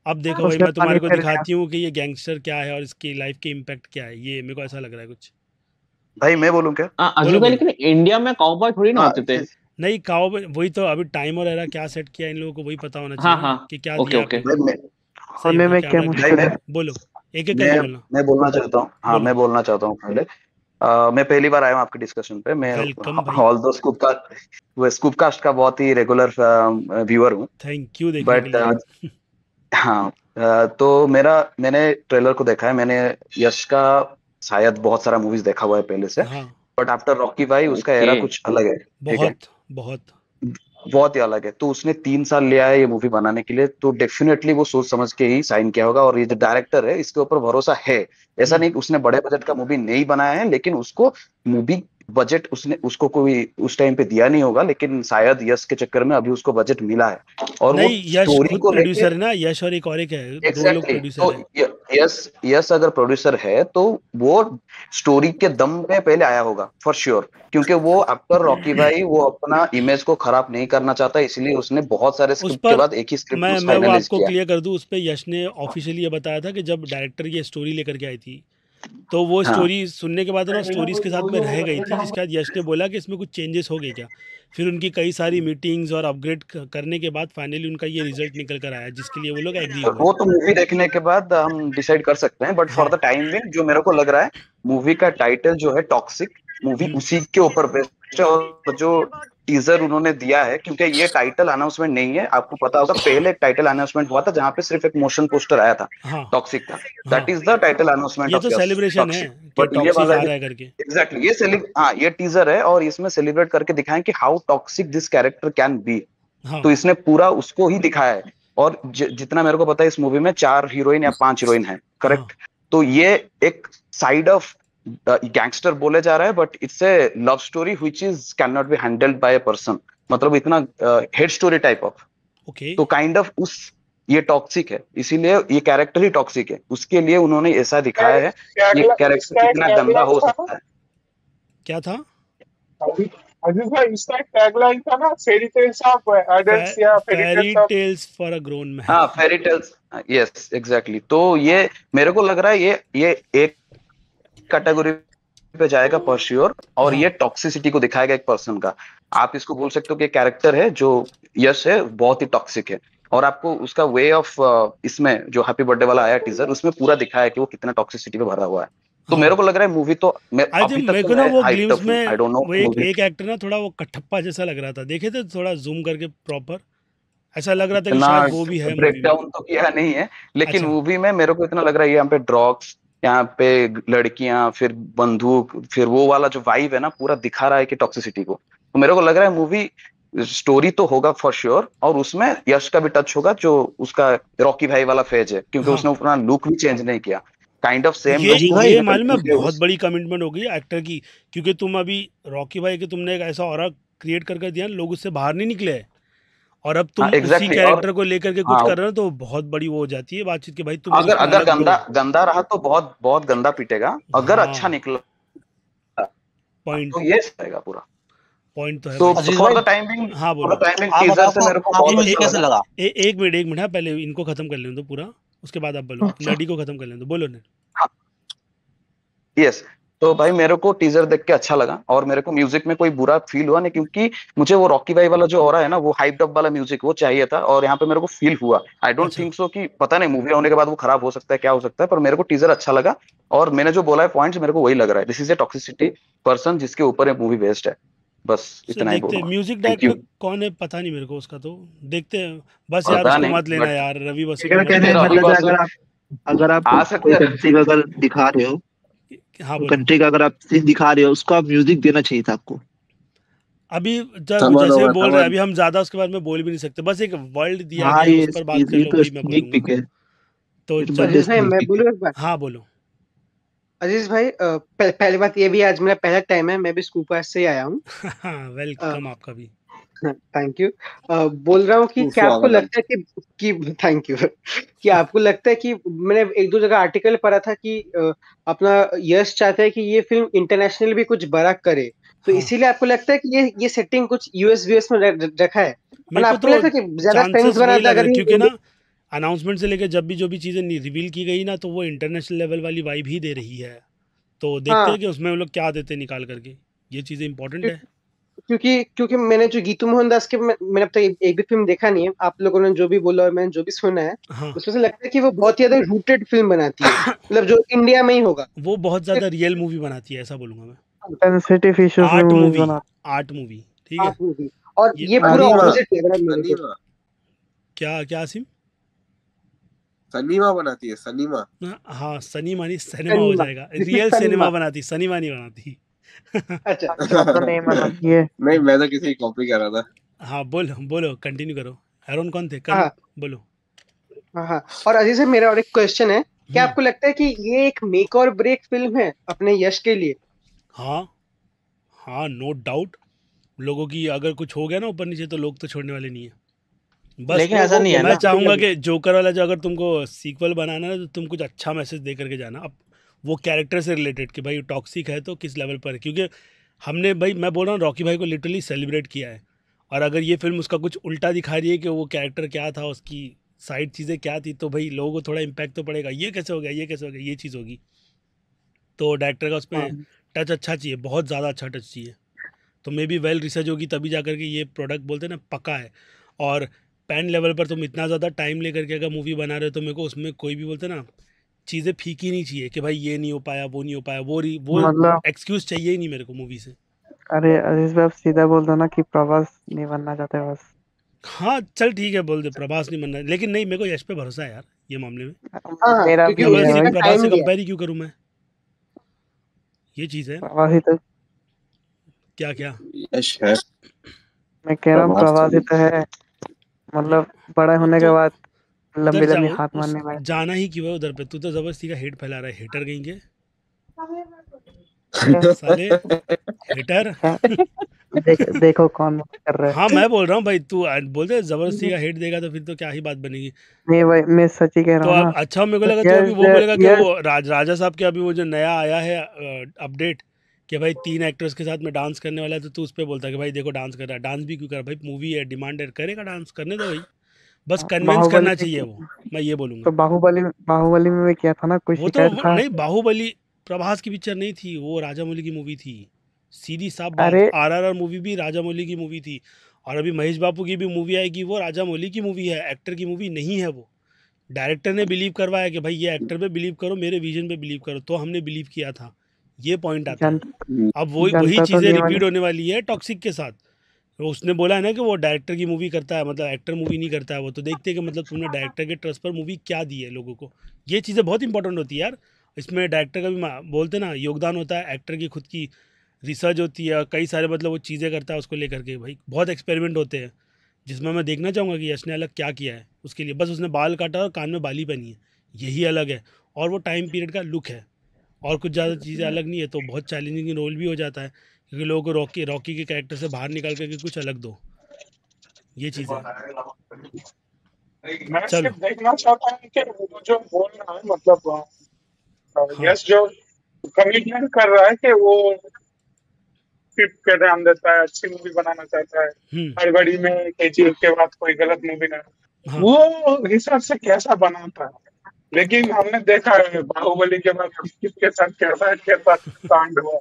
Speaker 1: अब देखो भाई
Speaker 4: उसने
Speaker 1: मैं
Speaker 4: पानी
Speaker 1: तुम्हारे को
Speaker 4: फिर दिया।
Speaker 1: दिखाती हूँ कि ये गैंगस्टर क्या है और इसकी लाइफ के इम्पैक्ट क्या है। ये मेरे को ऐसा लग रहा है कुछ।
Speaker 3: भाई मैं बोलूं क्या?
Speaker 1: बोलो
Speaker 4: अजू भाई,
Speaker 1: बोलो।
Speaker 4: लेकिन इंडिया में काउबॉय थोड़ी ना
Speaker 3: हाँ
Speaker 4: होते थे।
Speaker 1: नहीं काओ, वही तो अभी टाइम और एरा क्या सेट किया इन लोगों को, वही पता होना
Speaker 4: हाँ
Speaker 1: चाहिए ना
Speaker 4: हाँ,
Speaker 1: कि क्या
Speaker 4: ओके
Speaker 1: दिया
Speaker 4: ओके।
Speaker 1: आपने।
Speaker 3: भाई
Speaker 1: सही
Speaker 4: होने
Speaker 1: होगा,
Speaker 4: में क्या
Speaker 1: कैमरा ग्लिच।
Speaker 3: भाई
Speaker 4: मुश्किल है।
Speaker 1: बोलो, एक एक
Speaker 3: मैं
Speaker 1: करके बोलना।
Speaker 3: मैं बोलना चाहता हूँ। हाँ,
Speaker 1: बोलो।
Speaker 3: मैं बोलना चाहता हूँ पहले। मैं पहली बार आया हूँ आपके डिस्कशन पे। मैं
Speaker 1: वेलकम भाई,
Speaker 3: ऑल दो स्कूप कास्ट का बहुत ही रेगुलर व्यूअर हूँ।
Speaker 1: थैंक यू देखने के
Speaker 3: बट
Speaker 1: लिए।
Speaker 3: हाँ, तो मैंने ट्रेलर को देखा है। मैंने यश का शायद बहुत सारा मूवीज देखा हुआ है पहले से।
Speaker 1: हाँ
Speaker 3: बट आफ्टर रॉकी भाई उसका
Speaker 4: ओके।
Speaker 3: एरा कुछ अलग है। ठीक है,
Speaker 1: बहुत बहुत।
Speaker 3: बहुत ही अलग है। तो उसने 3 साल लिया है ये मूवी बनाने के लिए, तो डेफिनेटली वो सोच समझ के ही साइन किया होगा। और ये जो डायरेक्टर है इसके ऊपर भरोसा है। ऐसा
Speaker 1: हम्म,
Speaker 3: नहीं कि उसने बड़े बजट का मूवी नहीं बनाया है, लेकिन उसको मूवी बजट उसने उसको कोई उस टाइम पे दिया नहीं होगा, लेकिन शायद यश के चक्कर में अभी उसको बजट मिला है। और वो
Speaker 1: नहीं यश
Speaker 3: स्टोरी
Speaker 1: खुद
Speaker 3: को लेके
Speaker 1: प्रोड्यूसर है ना, यश और एक है, 2 लोग
Speaker 3: एग्जैक्टली
Speaker 1: प्रोड्यूसर
Speaker 3: तो
Speaker 1: है।
Speaker 3: यस यस अगर प्रोड्यूसर है तो वो स्टोरी के दम पे पहले आया होगा फॉर श्योर, क्योंकि वो एक्टर रॉकी भाई वो अपना इमेज को खराब नहीं करना चाहता, इसलिए उसने बहुत सारे
Speaker 1: उस
Speaker 3: स्क्रिप्ट के
Speaker 1: पर
Speaker 3: बाद एक ही स्क्रिप्ट
Speaker 1: मैं वो
Speaker 3: फाइनलाइज
Speaker 1: आपको
Speaker 3: किया।
Speaker 1: क्लियर कर दूं, उस पे यश ने ऑफिशियली ये बताया था कि जब डायरेक्टर ये स्टोरी लेकर के आई थी, तो वो
Speaker 3: हाँ,
Speaker 1: स्टोरी सुनने के बाद ना स्टोरी इसके साथ में रह गई थी, जिसके बाद यश ने बोला कि इसमें कुछ चेंजेस हो गए क्या। फिर उनकी कई सारी मीटिंग्स और अपग्रेड करने के बाद फाइनली उनका ये रिजल्ट निकल कर आया, जिसके लिए वो लोग एग्री
Speaker 3: तो
Speaker 1: हुए।
Speaker 3: वो तो मूवी देखने के बाद हम डिसाइड कर सकते हैं। बट फॉर
Speaker 1: हाँ।
Speaker 3: द टाइम बिंग जो मेरे को लग रहा है, मूवी का टाइटल जो है टॉक्सिक, मूवी
Speaker 1: हम्म,
Speaker 3: उसी के ऊपर बेस्ड है। और जो टीजर उन्होंने दिया है, क्योंकि ये टाइटल अनाउंसमेंट नहीं है, आपको पता होगा पहले एक टाइटल अनाउंसमेंट हुआ था जहां पे सिर्फ एक मोशन पोस्टर आया था
Speaker 1: हाँ
Speaker 3: टॉक्सिक का,
Speaker 1: हाँ
Speaker 3: that is the title announcement
Speaker 1: ये
Speaker 3: ऑफ
Speaker 1: तो सेलिब्रेशन है
Speaker 3: टॉक्सिक।
Speaker 1: कि
Speaker 3: बट ये
Speaker 1: टॉक्सिक
Speaker 3: वाला
Speaker 1: आ रहा है करके।
Speaker 3: एग्जैक्टली ये टीजर है और इसमें सेलिब्रेट करके दिखाएं कि how toxic this character can be.
Speaker 1: हाँ
Speaker 3: तो इसने पूरा उसको ही दिखाया है। और जितना मेरे को पता है इस मूवी में 4 हीरोइन या 5 हीरोइन है,
Speaker 1: हाँ
Speaker 3: करेक्ट? तो ये एक साइड ऑफ गैंगस्टर बोले जा रहा है, but it's a love story which is can not be handled by a person, मतलब इतना head story type of.
Speaker 1: Okay
Speaker 3: तो काइंड ऑफ उस ये टॉक्सिक है, इसीलिए ये कैरेक्टर ही टॉक्सिक है, उसके लिए उन्होंने ऐसा दिखाया है ये कैरेक्टर कितना गंदा हो सकता है।
Speaker 1: क्या था?
Speaker 7: अजीज भाई इसका एक टैगलाइन था ना, फेरी टेल्स ऑफ एडल्ट्स या fairy
Speaker 1: fairy
Speaker 7: tales of.
Speaker 1: Tales for a grown man.
Speaker 3: हाँ, फेरी टेल्स, यस एग्जैक्टली। तो ये मेरे को लग रहा है ये एक कैटेगरी पे जाएगा फॉर श्योर, और
Speaker 1: हाँ
Speaker 3: ये टॉक्सिसिटी को दिखाएगा एक पर्सन का। आप इसको बोल सकते हो कि कैरेक्टर है जो यश है बहुत ही टॉक्सिक है, और आपको उसका वे ऑफ इसमें जो हैप्पी बर्थडे वाला आया टीजर उसमें पूरा दिखाया है कि वो कितना टॉक्सिसिटी पे भरा हुआ है। तो
Speaker 1: हाँ
Speaker 3: मेरे को लग रहा है मूवी तो
Speaker 1: आई
Speaker 3: अभी
Speaker 1: थिंक
Speaker 3: तक
Speaker 1: मेरे
Speaker 3: तो
Speaker 1: को ना
Speaker 3: मैं
Speaker 1: वो
Speaker 3: हाइप्ड
Speaker 1: ग्लिम्स
Speaker 3: अप हूँ,
Speaker 1: में
Speaker 3: आई डोंट नो
Speaker 1: वो एक
Speaker 3: मूवी।
Speaker 1: एक एक्टर ना थोड़ा वो कटप्पा जैसा लग रहा था, देखे थे थोड़ा जूम करके प्रॉपर, ऐसा लग रहा था कि
Speaker 3: इतना
Speaker 1: शायद वो भी है मूवी
Speaker 3: ब्रेक
Speaker 1: में।
Speaker 3: डाउन तो किया नहीं है, लेकिन
Speaker 1: अच्छा
Speaker 3: मूवी में मेरे को इतना लग रहा है यहाँ पे ड्रग्स, यहाँ पे लड़कियां, फिर बंदूक, फिर वो वाला जो वाइब है ना पूरा दिखा रहा है कि टॉक्सिसिटी को। तो मेरे को लग रहा है मूवी स्टोरी तो होगा फॉर श्योर, और उसमें यश का भी टच होगा जो उसका रॉकी भाई वाला फेज है, क्योंकि
Speaker 1: हाँ
Speaker 3: उसने अपना लुक भी चेंज नहीं किया, काइंड ऑफ सेम
Speaker 1: ये
Speaker 3: लुक
Speaker 1: ये
Speaker 3: उसने
Speaker 1: मालूम है
Speaker 3: कंटिन्यू
Speaker 1: बहुत
Speaker 3: किया।
Speaker 1: बड़ी कमिटमेंट होगी एक्टर की, क्योंकि तुम अभी रॉकी भाई के तुमने एक ऐसा ऑरा क्रिएट कर दिया ना, लोग उससे बाहर नहीं निकले हैं, और अब
Speaker 3: हाँ
Speaker 1: तुम उसी
Speaker 3: एग्जैक्टली। और
Speaker 1: कैरेक्टर को लेकर के कुछ
Speaker 3: हाँ,
Speaker 1: कर रहे हो तो बहुत बड़ी वो हो जाती है बातचीत कि भाई तुम
Speaker 3: अगर
Speaker 1: उसमें
Speaker 3: अगर
Speaker 1: अलग दो।
Speaker 3: गंदा गंदा रहा तो बहुत बहुत गंदा पीटेगा, अगर अच्छा
Speaker 1: हाँ
Speaker 3: निकला
Speaker 1: पॉइंट
Speaker 3: तो ये रहेगा पूरा।
Speaker 1: पॉइंट तो है
Speaker 3: तो
Speaker 1: भाई।
Speaker 2: अजीज
Speaker 3: फॉर
Speaker 2: भाई,
Speaker 3: द टाइमिंग
Speaker 1: हाँ
Speaker 3: फॉर द
Speaker 1: बोलो।
Speaker 3: टाइमिंग
Speaker 2: आप
Speaker 3: टीजर
Speaker 2: बताओ
Speaker 3: से मेरे को
Speaker 2: आपको
Speaker 3: बहुत
Speaker 2: मूवी
Speaker 3: अच्छा
Speaker 2: कैसे
Speaker 3: लगा।
Speaker 2: लगा?
Speaker 1: एक मिनट हाँ, पहले इनको खत्म कर लेने दो पूरा, उसके बाद आप बोलो,
Speaker 4: अच्छा
Speaker 1: नडी को खत्म कर लेने दो, बोलो ने।
Speaker 3: यस, तो भाई मेरे को टीजर देख के अच्छा लगा, और मेरे को म्यूजिक में कोई बुरा फील हुआ नहीं, क्योंकि मुझे वो रॉकी भाई वाला जो हो रहा है ना, वो हाइप्ड अप वाला म्यूजिक वो चाहिए था, और यहाँ पे मेरे को फील हुआ। आई डोंट
Speaker 1: अच्छा
Speaker 3: थिंक सो कि पता नहीं मूवी होने के बाद वो खराब हो सकता है, क्या हो सकता है, पर मेरे को टीजर अच्छा लगा, और मैंने जो बोला है पॉइंट्स मेरे को वही लग रहा है, this is a toxicity person जिसके ऊपर मूवी बेस्ड है। बस
Speaker 1: सर
Speaker 3: इतना ही
Speaker 1: देखते हैं
Speaker 3: बोलूंगा।
Speaker 1: Music
Speaker 3: thank you.
Speaker 1: डायरेक्टर कौन है, पता नहीं मेरे को उसका, तो देखते हैं। बस यार
Speaker 3: पता
Speaker 1: उसको
Speaker 3: नहीं
Speaker 1: मत लेना
Speaker 3: बट
Speaker 1: यार, रवि बसु को
Speaker 5: मेरा
Speaker 1: मत
Speaker 5: कहने
Speaker 1: लेना।
Speaker 5: का
Speaker 3: रवि
Speaker 5: मतलब है
Speaker 3: बसु
Speaker 5: अगर आप
Speaker 3: आ
Speaker 5: कोई
Speaker 3: सकते हैं।
Speaker 5: कंट्री का अगर दिखा रहे हो,
Speaker 1: हाँ
Speaker 5: कोई
Speaker 1: बोलो।
Speaker 5: कंट्री का अगर आप सीन दिखा रहे हो, उसको आप म्यूजिक देना चाहिए था आपको।
Speaker 1: अभी जब
Speaker 8: समन
Speaker 1: जैसे
Speaker 8: होगा
Speaker 1: बोल रहे हैं,
Speaker 8: समन।
Speaker 1: अभी हम ज्यादा उसके बारे में बोल भी नहीं सकते, बस एक वर्ल्ड दिया
Speaker 5: हाँ
Speaker 1: गया है
Speaker 5: ये
Speaker 1: उस पर बात कर
Speaker 5: ये
Speaker 1: लो,
Speaker 5: तो
Speaker 1: वही मैं
Speaker 5: स्नीक
Speaker 1: बोलूंगा।
Speaker 5: पिक है,
Speaker 1: तो
Speaker 5: ये तो
Speaker 1: चलो
Speaker 5: बर्थडे
Speaker 9: अजीज भाई
Speaker 5: स्नीक
Speaker 9: मैं
Speaker 5: पिक है।
Speaker 9: बोलूँ एक बात।
Speaker 1: हाँ बोलो।
Speaker 9: अजीज भाई पहली बात ये भी आज मेरा पहला टाइम है, मैं भी स्कूल पास से ही आया हूँ।
Speaker 1: वेलकम आपका भी।
Speaker 9: Thank you. बोल रहा हूँ कि क्या आपको
Speaker 8: स्वागतम।
Speaker 9: लगता है कि थैंक यू कि आपको लगता है कि मैंने एक दो जगह आर्टिकल पढ़ा था कि अपना यश चाहता है कि ये फिल्म इंटरनेशनल भी कुछ बड़ा करे, तो
Speaker 1: हाँ
Speaker 9: इसीलिए आपको लगता है कि ये सेटिंग कुछ यूएस में रखा है,
Speaker 1: मेरे
Speaker 9: वरना
Speaker 1: को
Speaker 9: आपको
Speaker 1: तो
Speaker 9: लगता है कि ज्यादा फेमस
Speaker 1: चांसेस
Speaker 9: बना
Speaker 1: वही
Speaker 9: था
Speaker 1: लग रहे
Speaker 9: अगर
Speaker 1: हैं,
Speaker 9: ये
Speaker 1: क्योंकि ना अनाउंसमेंट से लेकर जब भी चीज़ें रिवील की गई ना, तो वो इंटरनेशनल लेवल वाली वाइब ही दे रही है। तो देखते
Speaker 9: हाँ,
Speaker 1: हैं कि उसमें वो लोग क्या देते हैं निकाल करके, ये चीज़ें इंपॉर्टेंट है।
Speaker 9: क्योंकि मैंने जो गीतू मोहन दास के मैंने अब तक एक भी फिल्म देखा नहीं है, आप लोगों ने जो भी बोला और मैंने जो भी सुना है
Speaker 1: हाँ
Speaker 9: उसमें से लगता है कि वो बहुत ही ज्यादा रूटेड फिल्म बनाती है, मतलब जो इंडिया में ही होगा।
Speaker 1: वो बहुत ज़्यादा रियल मूवी बनाती है, ऐसा बोलूँगा मैं।
Speaker 4: सेंसिटिव इश्यूज में
Speaker 1: आर्ट
Speaker 4: मूवीज
Speaker 1: मूवी,
Speaker 4: बनाते
Speaker 1: आर्ट मूवी, ठीक है।
Speaker 9: आप मूवी और
Speaker 1: ये
Speaker 9: ये पूरा
Speaker 8: सनीमा
Speaker 9: ऑपोजिट लग रहा है मेरे को।
Speaker 8: सनीमा
Speaker 1: क्या क्या आसिम?
Speaker 8: सनीमा बनाती है सनीमा।
Speaker 1: हाँ सनी मानी सिनेमा हो
Speaker 9: सनीमा
Speaker 1: जाएगा, रियल सिनेमा
Speaker 9: सनीमा
Speaker 1: बनाती, सनीमा नहीं बनाती।
Speaker 9: अच्छा
Speaker 4: सनीमा तो नहीं बनाती है।
Speaker 8: नहीं मैं तो किसी की कॉपी कर रहा था।
Speaker 1: हाँ बोलो बोलो, कंटिन्यू करो। हेरोन कौन थे कल,
Speaker 9: हाँ
Speaker 1: बोलो।
Speaker 9: हाँ। और अजीज से मेरा और एक क्वेश्चन है, क्या
Speaker 1: हम्म
Speaker 9: आपको लगता है कि ये एक मेक और ब्रेक फिल्म है अपने यश के लिए?
Speaker 1: हाँ हाँ नो डाउट, लोगों की अगर कुछ हो गया ना ऊपर नीचे तो लोग तो छोड़ने वाले नहीं है। बस
Speaker 2: लेकिन ऐसा नहीं है
Speaker 1: मैं
Speaker 2: ना।
Speaker 1: चाहूँगा कि जोकर वाला जो अगर तुमको सीक्वल बनाना है ना, तो तुम कुछ अच्छा मैसेज दे करके जाना, अब वो कैरेक्टर से रिलेटेड कि भाई टॉक्सिक है तो किस लेवल पर है, क्योंकि हमने भाई मैं बोल रहा हूँ रॉकी भाई को लिटरली सेलिब्रेट किया है, और अगर ये फिल्म उसका कुछ उल्टा दिखा रही है कि वो कैरेक्टर क्या था, उसकी साइड चीज़ें क्या थी, तो भाई लोगों को थोड़ा इम्पैक्ट तो पड़ेगा, ये कैसे हो गया, ये कैसे हो गया, ये चीज़ होगी। तो डायरेक्टर का उसमें
Speaker 9: हाँ
Speaker 1: टच अच्छा चाहिए, बहुत ज़्यादा अच्छा टच चाहिए। तो मे बी वेल रिसर्च होगी तभी जा करके ये प्रोडक्ट बोलते हैं ना पक्का है। और पैन लेवल पर तुम इतना ज़्यादा टाइम लेकर के अगर मूवी बना रहे हो, तो मेरे को उसमें कोई भी बोलते हैं ना चीज़ें फीकी नहीं चाहिए कि भाई ये नहीं हो पाया, वो नहीं हो पाया, वो
Speaker 4: मतलब
Speaker 1: एक्सक्यूज़ चाहिए ही नहीं मेरे को मूवी से।
Speaker 4: अरे अजीज भाई, आप सीधा बोल दो ना कि प्रभास नहीं बनना चाहते बस।
Speaker 1: हाँ चल ठीक है, बोल दे प्रभास नहीं बनना, लेकिन नहीं, मेरे को यश पे भरोसा है यार ये मामले में।
Speaker 9: हाँ
Speaker 4: मेरा
Speaker 9: क्योंकि
Speaker 4: भी है
Speaker 9: उसने
Speaker 1: जबरदस्ती
Speaker 4: भाई।
Speaker 1: प्रभास से
Speaker 9: टाइम दिया।
Speaker 1: कंपेयर ही क्यों करूँ मैं, ये चीज़ है।
Speaker 4: प्रभास ही तो,
Speaker 1: क्या क्या
Speaker 8: यश है।
Speaker 4: मैं कह रहा हूँ
Speaker 8: प्रभास
Speaker 4: प्रभास ही
Speaker 8: तो
Speaker 4: तो है, मतलब बड़ा होने के
Speaker 1: तो
Speaker 4: बाद
Speaker 1: उधर
Speaker 4: लंबी
Speaker 1: जा,
Speaker 4: लंबी हाथ
Speaker 1: उस
Speaker 4: मारने में।
Speaker 1: जाना ही क्यों है उधर पे, तू तो जबरदस्ती का हेट फैला रहा है, हेटर कहेंगे
Speaker 4: क्या
Speaker 1: साले, हेटर
Speaker 4: क्या देखो कौन कर रहा
Speaker 1: हाँ
Speaker 4: है।
Speaker 1: मैं बोल रहा हूँ भाई, तू बोलते जबरदस्ती का हेट देगा तो फिर तो क्या ही बात बनेगी।
Speaker 4: नहीं भाई, मैं सच ही कह रहा
Speaker 1: तो
Speaker 4: हूँ
Speaker 1: अब
Speaker 4: ना।
Speaker 1: अच्छा, मेरे को
Speaker 4: तो
Speaker 1: लगा तो अभी वो बोलेगा कि
Speaker 4: यस
Speaker 1: वो राजा साहब के अभी वो जो नया आया है अपडेट, कि भाई 3 एक्टर्स के साथ में डांस करने वाला है, तो तू उस पर बोलता है कि भाई देखो डांस कर रहा है, डांस भी क्यों कर रहा है भाई, मूवी है, डिमांड है, करेगा डांस, करने दो भाई, बस कन्विंस
Speaker 4: बाहुबली
Speaker 1: करना
Speaker 4: में,
Speaker 1: चाहिए वो, मैं ये बोलूँगा।
Speaker 4: तो बाहुबली में किया था ना, कोई
Speaker 1: वो तो
Speaker 4: शिकायत था?
Speaker 1: नहीं, बाहुबली प्रभास की पिक्चर नहीं थी, वो राजामौली की मूवी थी, सीधी साफ बात।
Speaker 4: अरे
Speaker 1: RRR मूवी भी राजामौली की मूवी थी, और अभी महेश बाबू की भी मूवी आएगी, वो राजामौली की मूवी है, एक्टर की मूवी नहीं है वो। डायरेक्टर ने बिलीव करवाया कि भाई ये एक्टर पे बिलीव करो, मेरे विजन पे बिलीव करो, तो हमने बिलीव किया था, ये पॉइंट आता है।
Speaker 4: जन,
Speaker 1: अब वही वही
Speaker 4: जनता तो
Speaker 1: चीज़ें
Speaker 4: नहीं
Speaker 1: रिपीट
Speaker 4: मानी।
Speaker 1: होने वाली है टॉक्सिक के साथ। तो उसने बोला है ना कि वो डायरेक्टर की मूवी करता है, मतलब एक्टर मूवी नहीं करता है वो, तो देखते हैं कि मतलब तुमने डायरेक्टर के ट्रस्ट पर मूवी क्या दी है लोगों को। ये चीज़ें बहुत इंपॉर्टेंट होती है यार, इसमें डायरेक्टर का भी बोलते ना योगदान होता है, एक्टर की खुद की रिसर्च होती है, कई सारे मतलब वो चीज़ें करता है उसको लेकर के, भाई बहुत एक्सपेरिमेंट होते हैं, जिसमें मैं देखना चाहूँगा कि यश ने अलग क्या किया है उसके लिए। बस उसने बाल काटा और कान में बाली पहनी है, यही अलग है, और वो टाइम पीरियड का लुक है, और कुछ ज़्यादा चीज़ें अलग नहीं है, तो बहुत चैलेंजिंग रोल भी हो जाता है, क्योंकि लोगों को रॉकी रॉकी के कैरेक्टर से बाहर निकाल करके कुछ अलग दो, ये चीज़ है।
Speaker 7: मैं
Speaker 1: चलो,
Speaker 7: सिर्फ देखना चाहता हूँ कि वो जो बोल रहा है मतलब
Speaker 1: हाँ,
Speaker 7: यश जो कमिटमेंट कर रहा है कि वो पिप पे ध्यान देता है, अच्छी मूवी बनाना चाहता है, हड़बड़ी में KGF के बाद कोई गलत मूवी ना,
Speaker 1: हाँ,
Speaker 7: वो हिसाब से कैसा बनाता है। लेकिन हमने देखा है बाहुबली के बाद किसके साथ कैसा कैसा कांड हुआ।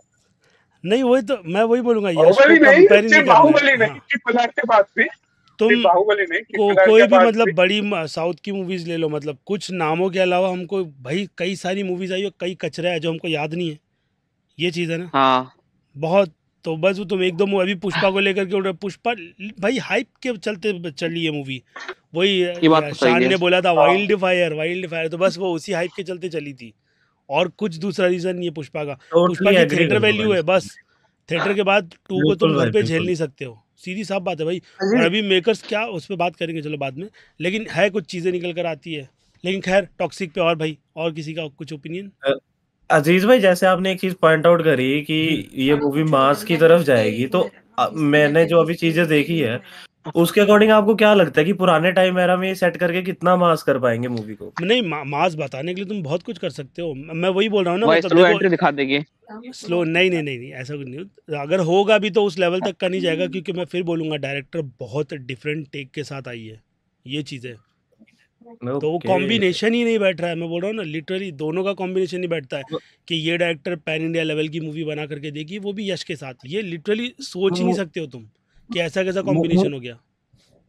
Speaker 1: नहीं वही तो मैं वही बोलूँगा, यश को
Speaker 7: बाहुबली नहीं,
Speaker 1: कंपेयर ही नहीं
Speaker 7: सिर्फ
Speaker 1: करना
Speaker 7: बाहुबली
Speaker 1: है।
Speaker 7: नहीं,
Speaker 1: हाँ,
Speaker 7: ट्रिपल आर के बाद भी, सिर्फ
Speaker 1: तुम
Speaker 7: बाहुबली नहीं, ट्रिपल आर
Speaker 1: कोई
Speaker 7: के
Speaker 1: भी
Speaker 7: बाद भी।
Speaker 1: मतलब बड़ी साउथ की मूवीज़ ले लो, मतलब कुछ नामों के अलावा हमको भाई कई सारी मूवीज़ आई और कई कचरा है जो हमको याद नहीं है, ये चीज़ है ना
Speaker 10: हाँ
Speaker 1: बहुत। तो बस वो तुम एक दो अभी पुष्पा को लेकर के उड़ रहे, पुष्पा भाई हाइप के चलते चली है मूवी, वही
Speaker 10: ये बात तो
Speaker 1: शान
Speaker 10: सही है।
Speaker 1: ने बोला था
Speaker 7: हाँ,
Speaker 1: वाइल्ड फायर, तो बस वो उसी हाइप के चलते चली थी, और कुछ दूसरा रीज़न नहीं है पुष्पा का। पुष्पा
Speaker 11: टोटली
Speaker 1: की
Speaker 11: एग्री
Speaker 1: थिएटर
Speaker 11: करूंगा
Speaker 1: वैल्यू
Speaker 11: भाई
Speaker 1: है
Speaker 11: इसमें।
Speaker 1: बस, थिएटर के बाद 2 को तुम
Speaker 11: बिल्कुल
Speaker 1: घर
Speaker 11: भाई
Speaker 1: पे झेल
Speaker 11: बिल्कुल।
Speaker 1: नहीं सकते हो, सीधी साफ बात है भाई। और
Speaker 9: अजीज
Speaker 1: अभी मेकर्स क्या, उस पर बात करेंगे चलो बाद में, लेकिन है कुछ चीज़ें निकल कर आती है। लेकिन खैर टॉक्सिक पे और भाई, और किसी का कुछ ओपिनियन?
Speaker 11: अ, अजीज भाई, जैसे आपने एक चीज पॉइंट आउट करी कि ये मूवी मास की तरफ जाएगी, तो मैंने जो अभी चीजें देखी है उसके अकॉर्डिंग आपको क्या लगता है कि पुराने टाइम एरा में सेट करके कितना मास कर पाएंगे मूवी को?
Speaker 1: नहीं, मास बताने के लिए तुम बहुत कुछ कर सकते हो, मैं वही बोल रहा हूँ ना,
Speaker 10: वही
Speaker 1: मतलब
Speaker 10: स्लो
Speaker 1: देखो
Speaker 10: एंट्री दिखा देंगे।
Speaker 1: स्लो नहीं ऐसा कुछ नहीं, अगर होगा भी तो उस लेवल तक का नहीं जाएगा, क्योंकि मैं फिर बोलूँगा डायरेक्टर बहुत डिफरेंट टेक के साथ आई है, ये चीज़ है। तो वो
Speaker 11: ओके।
Speaker 1: कॉम्बिनेशन ही नहीं बैठ रहा है, मैं बोल रहा हूँ ना, लिटरली दोनों का कॉम्बिनेशन नहीं बैठता है कि ये डायरेक्टर पैन इंडिया लेवल की मूवी बना करके देगी, वो भी यश के साथ, ये लिटरली सोच ही नहीं
Speaker 11: मु-
Speaker 1: सकते हो तुम कि ऐसा कैसा
Speaker 11: मु- मु-
Speaker 1: कॉम्बिनेशन हो गया।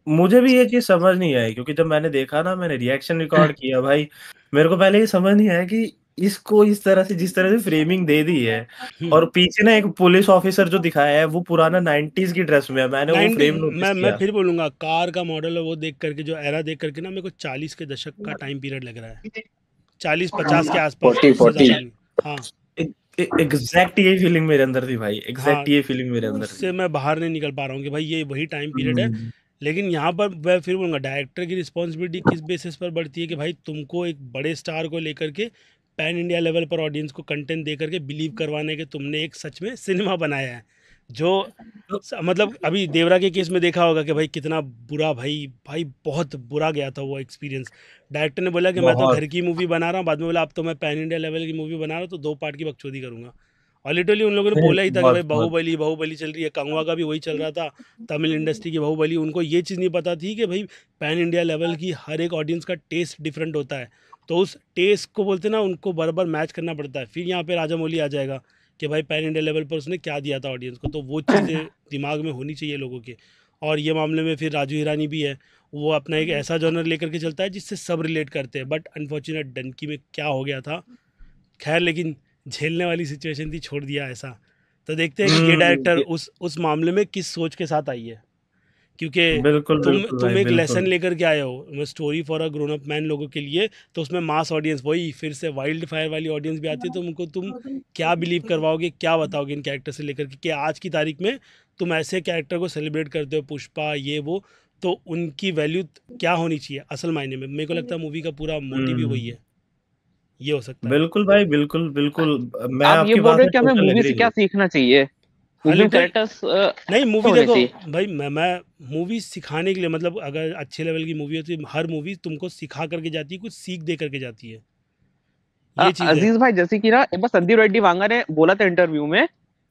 Speaker 11: मुझे भी ये चीज समझ नहीं आई, क्योंकि जब मैंने देखा ना, मैंने रिएक्शन रिकॉर्ड किया भाई, मेरे को पहले ये समझ नहीं आया कि इसको इस तरह से, जिस तरह से फ्रेमिंग दे दी है, और पीछे ना एक पुलिस ऑफिसर जो दिखाया है वो पुराना 90s की ड्रेस में है, मैंने वो
Speaker 1: 90,
Speaker 11: फ्रेम नोटिस
Speaker 1: मैं
Speaker 11: किया।
Speaker 1: फिर बोलूँगा कार का मॉडल है वो देख करके, जो एरा देख करके ना, मेरे को 40 के दशक का टाइम पीरियड लग रहा है, 40-50 के आसपास,
Speaker 8: 40
Speaker 1: उससे
Speaker 8: 40
Speaker 1: ज़्यादा नहीं। हाँ
Speaker 11: एग्जैक्ट ये फीलिंग मेरे अंदर थी भाई,
Speaker 1: हाँ,
Speaker 11: एग्जैक्ट ये फीलिंग मेरे अंदर
Speaker 1: उससे
Speaker 11: थी।
Speaker 1: मैं बाहर नहीं निकल पा रहा हूँ कि भाई ये वही टाइम पीरियड है।
Speaker 11: हम्म।
Speaker 1: लेकिन यहाँ पर मैं फिर बोलूँगा डायरेक्टर की रिस्पॉन्सिबिलिटी किस बेसिस पर बढ़ती है कि भाई तुमको एक बड़े स्टार को लेकर के पैन इंडिया लेवल पर ऑडियंस को कंटेंट दे करके बिलीव करवाने के तुमने एक सच में सिनेमा बनाया है, जो
Speaker 11: तो
Speaker 1: मतलब अभी देवरा के केस में देखा होगा कि भाई कितना बुरा, भाई भाई बहुत बुरा गया था वो एक्सपीरियंस। डायरेक्टर ने बोला कि मैं तो
Speaker 11: बहुत।
Speaker 1: घर की मूवी बना रहा हूँ, बाद में बोला अब तो मैं पैन इंडिया लेवल की मूवी बना रहा हूँ, तो 2 पार्ट की बकचोदी करूँगा। और लिटरली उन लोगों ने बोला ही था कि भाई
Speaker 11: बहुत बहुत।
Speaker 1: बाहुबली चल रही है, कंगवा का भी वही चल रहा था, तमिल इंडस्ट्री की बाहुबली। उनको ये चीज़ नहीं पता थी कि भाई पैन इंडिया लेवल की हर एक ऑडियंस का टेस्ट डिफरेंट होता है, तो उस टेस्ट को बोलते ना, उनको बराबर मैच करना पड़ता है। फिर यहाँ पे राजामौली आ जाएगा कि भाई पैन इंडिया लेवल पर उसने क्या दिया था ऑडियंस को, तो वो चीज़ें दिमाग में होनी चाहिए लोगों के। और ये मामले में फिर राजू हिरानी भी है, वो अपना एक ऐसा जॉनर लेकर के चलता है जिससे सब रिलेट करते हैं, बट अनफॉर्चुनेट डंकी में क्या हो गया था, खैर लेकिन झेलने वाली सिचुएशन थी, छोड़ दिया ऐसा। तो देखते हैं कि ये डायरेक्टर
Speaker 11: ये
Speaker 1: उस मामले में किस सोच के साथ आई है, क्योंकि
Speaker 11: बिल्कुल
Speaker 1: तुम
Speaker 11: बिल्कुल
Speaker 1: तुम
Speaker 11: भाई
Speaker 1: एक लेसन
Speaker 11: बिल्कुल।
Speaker 1: लेकर के आए हो story for a grown up man लोगों के लिए, तो उसमें मास ऑडियंस वही फिर से वाइल्ड फायर वाली ऑडियंस भी आती है, तो उनको तुम क्या बिलीव करवाओगे, क्या बताओगे इन कैरेक्टर से लेकर के कि आज की तारीख में तुम ऐसे कैरेक्टर को सेलिब्रेट करते हो, पुष्पा ये वो, तो उनकी वैल्यू क्या होनी चाहिए असल मायने में। मेरे को लगता है मूवी का पूरा मोटिव ही वही है, ये हो सकता है।
Speaker 11: बिल्कुल भाई बिल्कुल बिल्कुल, मैं
Speaker 10: आप ये
Speaker 11: आपकी
Speaker 10: बोल
Speaker 11: बात
Speaker 10: रहे
Speaker 11: से
Speaker 10: हो कि हमें
Speaker 11: टोटल
Speaker 10: मूवी
Speaker 11: एग्री
Speaker 10: से क्या
Speaker 11: हूँ।
Speaker 10: सीखना चाहिए?
Speaker 1: हाँ
Speaker 10: मूवी में
Speaker 1: लिटरली
Speaker 10: कैरेक्टर्स
Speaker 1: नहीं, मूवी
Speaker 10: होने
Speaker 1: देखो
Speaker 10: चाहिए।
Speaker 1: भाई, मैं मूवी सिखाने के लिए, मतलब अगर अच्छे लेवल की मूवी होती है, हर मूवी तुमको सिखा करके जाती है, कुछ सीख दे करके जाती है, ये चीज़ है।
Speaker 10: अजीज भाई, जैसे कि ना एक बार संदीप रेड्डी वांगा ने बोला था इंटरव्यू में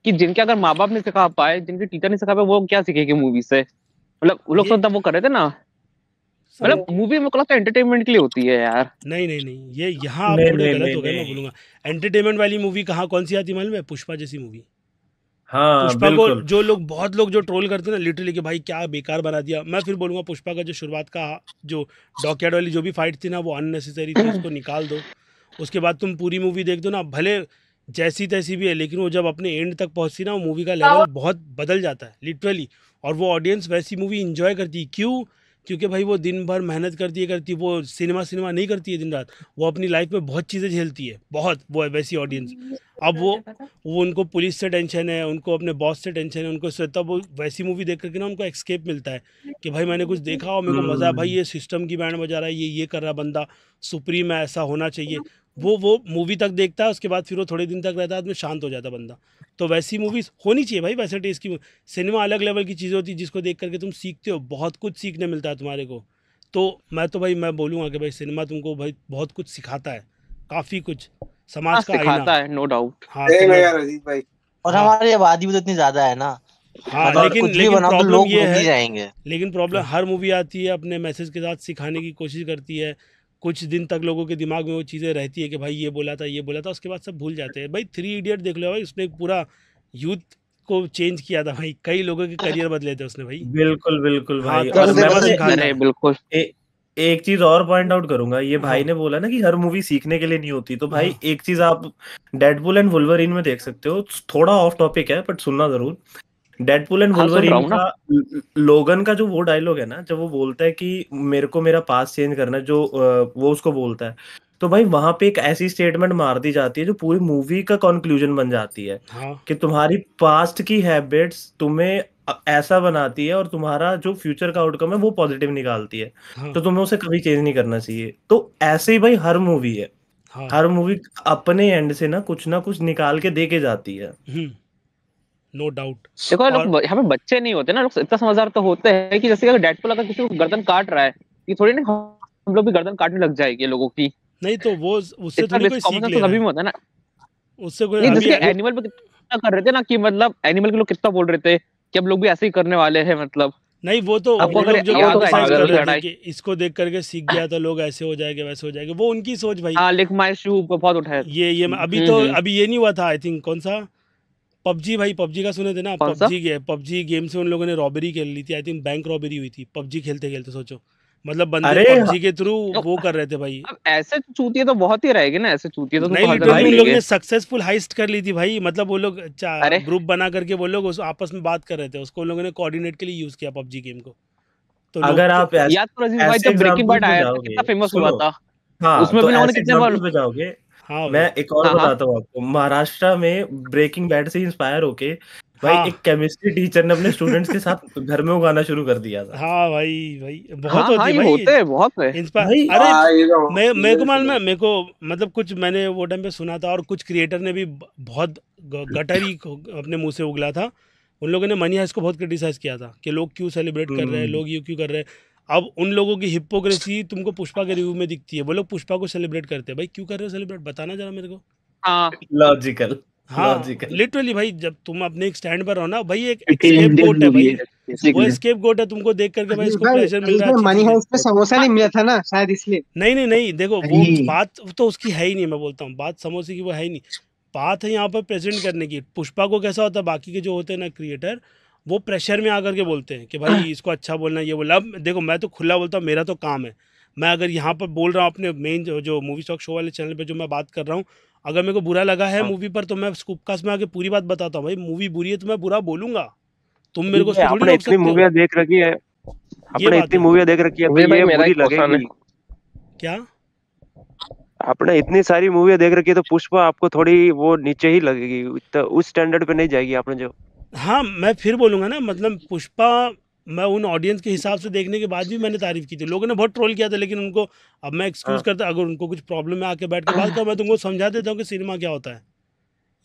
Speaker 10: कि जिनके अगर माँ बाप नहीं सिखा पाए, जिनके टीचर नहीं सिखा पाए, वो क्या सीखेंगे मूवी से। मतलब वो लोग
Speaker 1: ये
Speaker 10: तो तब वो कर रहे थे ना,
Speaker 1: सम
Speaker 10: मतलब मूवी में लगता है एंटरटेनमेंट के लिए होती है यार।
Speaker 1: नहीं, ये यहाँ आप
Speaker 11: नहीं
Speaker 1: थोड़े
Speaker 11: नहीं
Speaker 1: गलत
Speaker 11: नहीं
Speaker 1: हो गए, मैं
Speaker 11: नहीं,
Speaker 1: बोलूँगा एंटरटेनमेंट वाली मूवी कहाँ कौन सी आती है मालूम है? पुष्पा जैसी मूवी।
Speaker 11: हाँ
Speaker 1: पुष्पा को
Speaker 11: बिल्कुल।
Speaker 1: बहुत लोग जो ट्रोल करते हैं ना लिटरली कि भाई क्या बेकार बना दिया, मैं फिर बोलूँगा पुष्पा का जो शुरुआत का जो डॉकयार्ड वाली जो भी फाइट थी ना, वो अननेसेसरी थी, उसको निकाल दो। उसके बाद तुम पूरी मूवी देख दो ना, भले जैसी तैसी भी है, लेकिन वो जब अपने एंड तक पहुंचती ना, वो मूवी का लेवल बहुत बदल जाता है लिटरली। और वो ऑडियंस वैसी मूवी इंजॉय करती है, क्यों? क्योंकि भाई वो दिन भर मेहनत करती है, वो सिनेमा नहीं करती है दिन रात, वो अपनी लाइफ में बहुत चीज़ें झेलती है, बहुत, वो है वैसी ऑडियंस। अब वो उनको पुलिस से टेंशन है, उनको अपने बॉस से टेंशन है, उनको तब वो वैसी मूवी देख करके ना उनको एक्सकेप मिलता है कि भाई मैंने कुछ देखा और मेरे को मज़ा है, भाई ये सिस्टम की बैंड बजा रहा है, ये कर रहा बंदा, सुप्रीम है, ऐसा होना चाहिए। वो मूवी तक देखता है, उसके बाद फिर वो थोड़े दिन तक रहता है, आदमी शांत हो जाता है बंदा। तो वैसी मूवीज़ होनी चाहिए भाई, वैसे टेस्ट की सिनेमा अलग लेवल की चीज़ होती है, जिसको देख करके तुम सीखते हो, बहुत कुछ सीखने मिलता है तुम्हारे को। तो मैं बोलूँगा कि भाई सिनेमा तुमको भाई बहुत कुछ सिखाता है, काफ़ी कुछ,
Speaker 10: हाँ,
Speaker 1: समाज का आईना।
Speaker 10: सिखाता है, नो डाउट।
Speaker 1: हाँ
Speaker 8: नहीं
Speaker 1: तो
Speaker 8: नहीं
Speaker 1: मैं
Speaker 8: यार अजीत भाई,
Speaker 2: और
Speaker 1: हाँ
Speaker 2: हमारी आबादी भी तो इतनी ज्यादा है ना,
Speaker 1: हाँ
Speaker 2: मतलब
Speaker 1: लेकिन
Speaker 2: कुछ भी
Speaker 1: लेकिन
Speaker 2: बनाओ तो
Speaker 1: प्रॉब्लम
Speaker 2: लोग
Speaker 1: ये
Speaker 2: रुक ही
Speaker 1: है,
Speaker 2: जाएंगे।
Speaker 1: लेकिन प्रॉब्लम हर मूवी आती है अपने मैसेज के साथ सिखाने की कोशिश करती है, कुछ दिन तक लोगों के दिमाग में वो चीज़ें रहती है कि भाई ये बोला था, उसके बाद सब भूल जाते हैं। भाई 3 इडियट देख लो भाई, उसने एक पूरा यूथ को चेंज किया था भाई, कई लोगों के करियर बदले थे उसने भाई।
Speaker 11: बिल्कुल बिल्कुल
Speaker 1: हाँ
Speaker 11: भाई,
Speaker 1: तो
Speaker 11: और
Speaker 2: गंदे
Speaker 11: मैं
Speaker 1: सिनेमा
Speaker 11: पता
Speaker 2: बदल
Speaker 11: है
Speaker 1: सिखाता
Speaker 10: अरे
Speaker 1: है।
Speaker 10: बिल्कुल।
Speaker 11: एक चीज और पॉइंट आउट करूंगा, ये भाई
Speaker 1: हाँ
Speaker 11: ने बोला ना कि हर मूवी सीखने के लिए नहीं होती, तो भाई
Speaker 1: हाँ
Speaker 11: एक चीज आप डेडपुल एंड वुल्वरीन में देख सकते हो, थोड़ा ऑफ टॉपिक है बट सुनना जरूर। डेडपुल एंड
Speaker 10: हाँ, सुन रहा
Speaker 11: वुल्वरीन
Speaker 10: हूँ ना।
Speaker 11: का लोगन का जो वो डायलॉग है ना, जब वो बोलता है कि मेरे को मेरा पास चेंज करना है, जो वो उसको बोलता है, तो भाई वहां पे एक ऐसी स्टेटमेंट मार दी जाती है जो पूरी मूवी का कंक्लूजन बन जाती है
Speaker 1: हाँ
Speaker 11: कि तुम्हारी पास्ट की हैबिट्स तुम्हें ऐसा बनाती है और तुम्हारा जो फ्यूचर का आउटकम है वो पॉजिटिव निकालती है,
Speaker 1: हाँ
Speaker 11: तो तुम्हें उसे कभी चेंज नहीं करना चाहिए। तो ऐसे ही भाई हर मूवी है,
Speaker 1: हाँ
Speaker 11: हर मूवी अपने एंड से ना कुछ निकाल के दे के जाती है।
Speaker 1: No doubt.
Speaker 10: देखो ये लोग
Speaker 1: और
Speaker 10: यहाँ पे बच्चे नहीं होते ना, लोग इतना समझदार तो होते हैं कि जैसे अगर डेडपुल अगर किसी को गर्दन काट रहा है, ये थोड़ी ना हम लोग भी गर्दन काटने लग जाएंगे लोगों की।
Speaker 1: नहीं तो वो उससे
Speaker 10: इतना
Speaker 1: थोड़ी कोई
Speaker 10: कॉमन
Speaker 1: सीख
Speaker 10: सेंस
Speaker 1: ले
Speaker 10: तो
Speaker 1: रहा
Speaker 10: सभी
Speaker 1: है,
Speaker 10: में होता है ना।
Speaker 1: उससे कोई
Speaker 10: नहीं,
Speaker 1: अभी
Speaker 10: जैसे कि एनिमल पे कितना कर रहे थे ना, कि मतलब एनिमल के लोग कितना बोल रहे थे कि हम लोग भी ऐसे ही करने वाले हैं, मतलब
Speaker 1: नहीं
Speaker 10: आपको
Speaker 1: वो
Speaker 10: अगर
Speaker 1: लोग जो
Speaker 10: याद हो
Speaker 1: क्रिटिसाइज कर
Speaker 10: पागलों की
Speaker 1: रहे थे
Speaker 10: लड़ाई।
Speaker 1: कि इसको देख करके सीख गया तो लोग ऐसे हो जाएंगे वैसे हो जाएंगे, वो उनकी सोच भाई।
Speaker 10: हाँ, लिक माई शू को बहुत उठाया।
Speaker 1: ये अभी ये नहीं हुआ था, आई थिंक कौन सा पबजी, भाई पबजी का सुने थे ना,
Speaker 10: कौन सा?
Speaker 1: पबजी गेम से उन लोगों ने रॉबरी खेल ली थी, आई थिंक बैंक रॉबरी हुई थी पबजी खेलते खेलते, सोचो मतलब बंदे
Speaker 11: अरे
Speaker 1: पबजी के थ्रू
Speaker 10: तो
Speaker 1: वो कर रहे थे भाई।
Speaker 10: अब ऐसे चूतिए तो बहुत ही रहेगी ना, ऐसे चूतिए तो
Speaker 1: नहीं
Speaker 10: तुमको हर जगह
Speaker 1: लिटरली उन लोग
Speaker 10: मिलेंगे।
Speaker 1: ने सक्सेसफुल हाइस्ट कर ली थी भाई, मतलब वो लोग
Speaker 10: अरे
Speaker 1: ग्रुप बना करके वो लोग उस आपस में बात कर रहे थे, उसको उन लोगों ने कोऑर्डिनेट के लिए यूज किया पबजी गेम को, तो लोग
Speaker 11: अगर
Speaker 1: तो
Speaker 11: आप ऐसे
Speaker 10: याद करो अजीज भाई,
Speaker 11: ऐसे
Speaker 10: जब ब्रेकिंग
Speaker 11: एग्जाम्पल
Speaker 10: बैड
Speaker 11: पे
Speaker 10: आया था
Speaker 11: जाओगे,
Speaker 10: कितना फेमस हुआ
Speaker 11: सुनो,
Speaker 10: था,
Speaker 11: हाँ
Speaker 10: उसमें
Speaker 11: तो
Speaker 10: भी लोगों ने
Speaker 11: ऐसे
Speaker 10: कितने बार।
Speaker 11: एग्जाम्पल पे जाओगे,
Speaker 1: हाँ
Speaker 11: मैं
Speaker 1: भाई
Speaker 11: एक और
Speaker 10: हाँ हाँ
Speaker 11: बताता हूँ आपको। महाराष्ट्र में ब्रेकिंग बैड से इंस्पायर होके भाई
Speaker 1: हाँ
Speaker 11: एक केमिस्ट्री टीचर ने अपने स्टूडेंट्स के साथ घर में उगाना शुरू कर दिया था।
Speaker 1: हाँ भाई बहुत
Speaker 10: हाँ हाँ,
Speaker 1: होती है
Speaker 10: ये
Speaker 1: भाई
Speaker 10: होते हैं बहुत है।
Speaker 1: इंस्पायर।
Speaker 11: भाई
Speaker 1: अरे
Speaker 8: हाँ ये तो
Speaker 1: मेरे को
Speaker 8: सीरियस
Speaker 1: मालूम है,
Speaker 8: है।
Speaker 1: मेरे को मतलब कुछ मैंने वो टाइम पे सुना था, और कुछ क्रिएटर ने भी बहुत गटर ही अपने मुंह से उगला था। उन लोगों ने मनी हाइस्ट को बहुत क्रिटिसाइज किया था कि लोग क्यों सेलिब्रेट कर रहे हैं, लोग ये क्यों कर रहे हैं। अब उन लोगों की हिपोक्रेसी तुमको पुष्पा के रिव्यू में दिखती है, वो लोग पुष्पा को सेलिब्रेट करते हैं, भाई क्यों कर रहे हो सेलिब्रेट, बताना जरा मेरे को।
Speaker 10: हाँ,
Speaker 11: लॉजिकल
Speaker 1: हाँ
Speaker 11: लॉजिकल।
Speaker 1: लिटरली भाई, जब तुम अपने एक स्टैंड पर हो ना भाई, एक
Speaker 5: क्योंकि
Speaker 1: स्केप
Speaker 5: इंडियन
Speaker 1: गोट है
Speaker 5: मूवी
Speaker 1: भाई,
Speaker 5: है
Speaker 1: वो
Speaker 5: बेसिकली।
Speaker 1: स्केप गोट है, तुमको देख करके भाई इसको प्लेजर मिल
Speaker 9: अजीज
Speaker 1: रहा है
Speaker 9: भाई
Speaker 1: अच्छी
Speaker 9: मनी
Speaker 1: चीजें।
Speaker 9: हाउस में समोसा नहीं मिला था ना, शायद इसलिए।
Speaker 1: नहीं देखो वो
Speaker 5: नहीं
Speaker 1: बात तो उसकी है ही नहीं, मैं बोलता हूँ बात समोसे की वो है ही नहीं, बात है यहाँ पर प्रेजेंट करने की। पुष्पा को कैसा होता है, बाकी के जो होते हैं ना क्रिएटर, वो प्रेशर में आकर के बोलते हैं कि भाई इसको अच्छा बोलना, ये बोला। अब देखो मैं तो खुला बोलता हूँ, मेरा तो काम है, मैं अगर यहाँ पर बोल रहा हूँ अपने मेन जो मूवी स्टॉक शो वाले चैनल पे जो मैं बात कर रहा हूँ, अगर मेरे को बुरा लगा है
Speaker 12: हाँ।
Speaker 1: मूवी पर तो मैं स्कूपकास्ट में आके पूरी बात बताता हूँ भाई, मूवी बुरी है तो मैं बुरा बोलूंगा, तुम मेरे को उस पे थोड़ी
Speaker 12: आपने
Speaker 1: रोक
Speaker 12: इतनी
Speaker 1: सकते हो।
Speaker 12: मूवियाँ देख रखी है,
Speaker 1: ये
Speaker 12: आपने
Speaker 1: बात
Speaker 12: इतनी
Speaker 1: है।
Speaker 12: मूवियाँ देख रखी है तो
Speaker 10: विवेक भाई
Speaker 12: ये
Speaker 10: मेरा
Speaker 12: बुरी
Speaker 10: एक क्वेश्चन है।
Speaker 12: लगेगी।
Speaker 1: क्या?
Speaker 12: आपने इतनी सारी मूवियाँ देख रखी है तो पुष्पा आपको थोड़ी वो नीचे ही लगेगी, उस स्टैंडर्ड पे नहीं जाएगी आपने जो।
Speaker 1: हाँ मैं फिर बोलूंगा ना, मतलब पुष्पा मैं उन ऑडियंस के हिसाब से देखने के बाद भी मैंने तारीफ की थी, लोगों ने बहुत ट्रोल किया था, लेकिन उनको अब मैं एक्सक्यूज
Speaker 12: हाँ।
Speaker 1: करता, अगर उनको कुछ प्रॉब्लम में आके बैठ के बात कर, मैं तुमको समझा देता हूँ कि सिनेमा क्या होता है,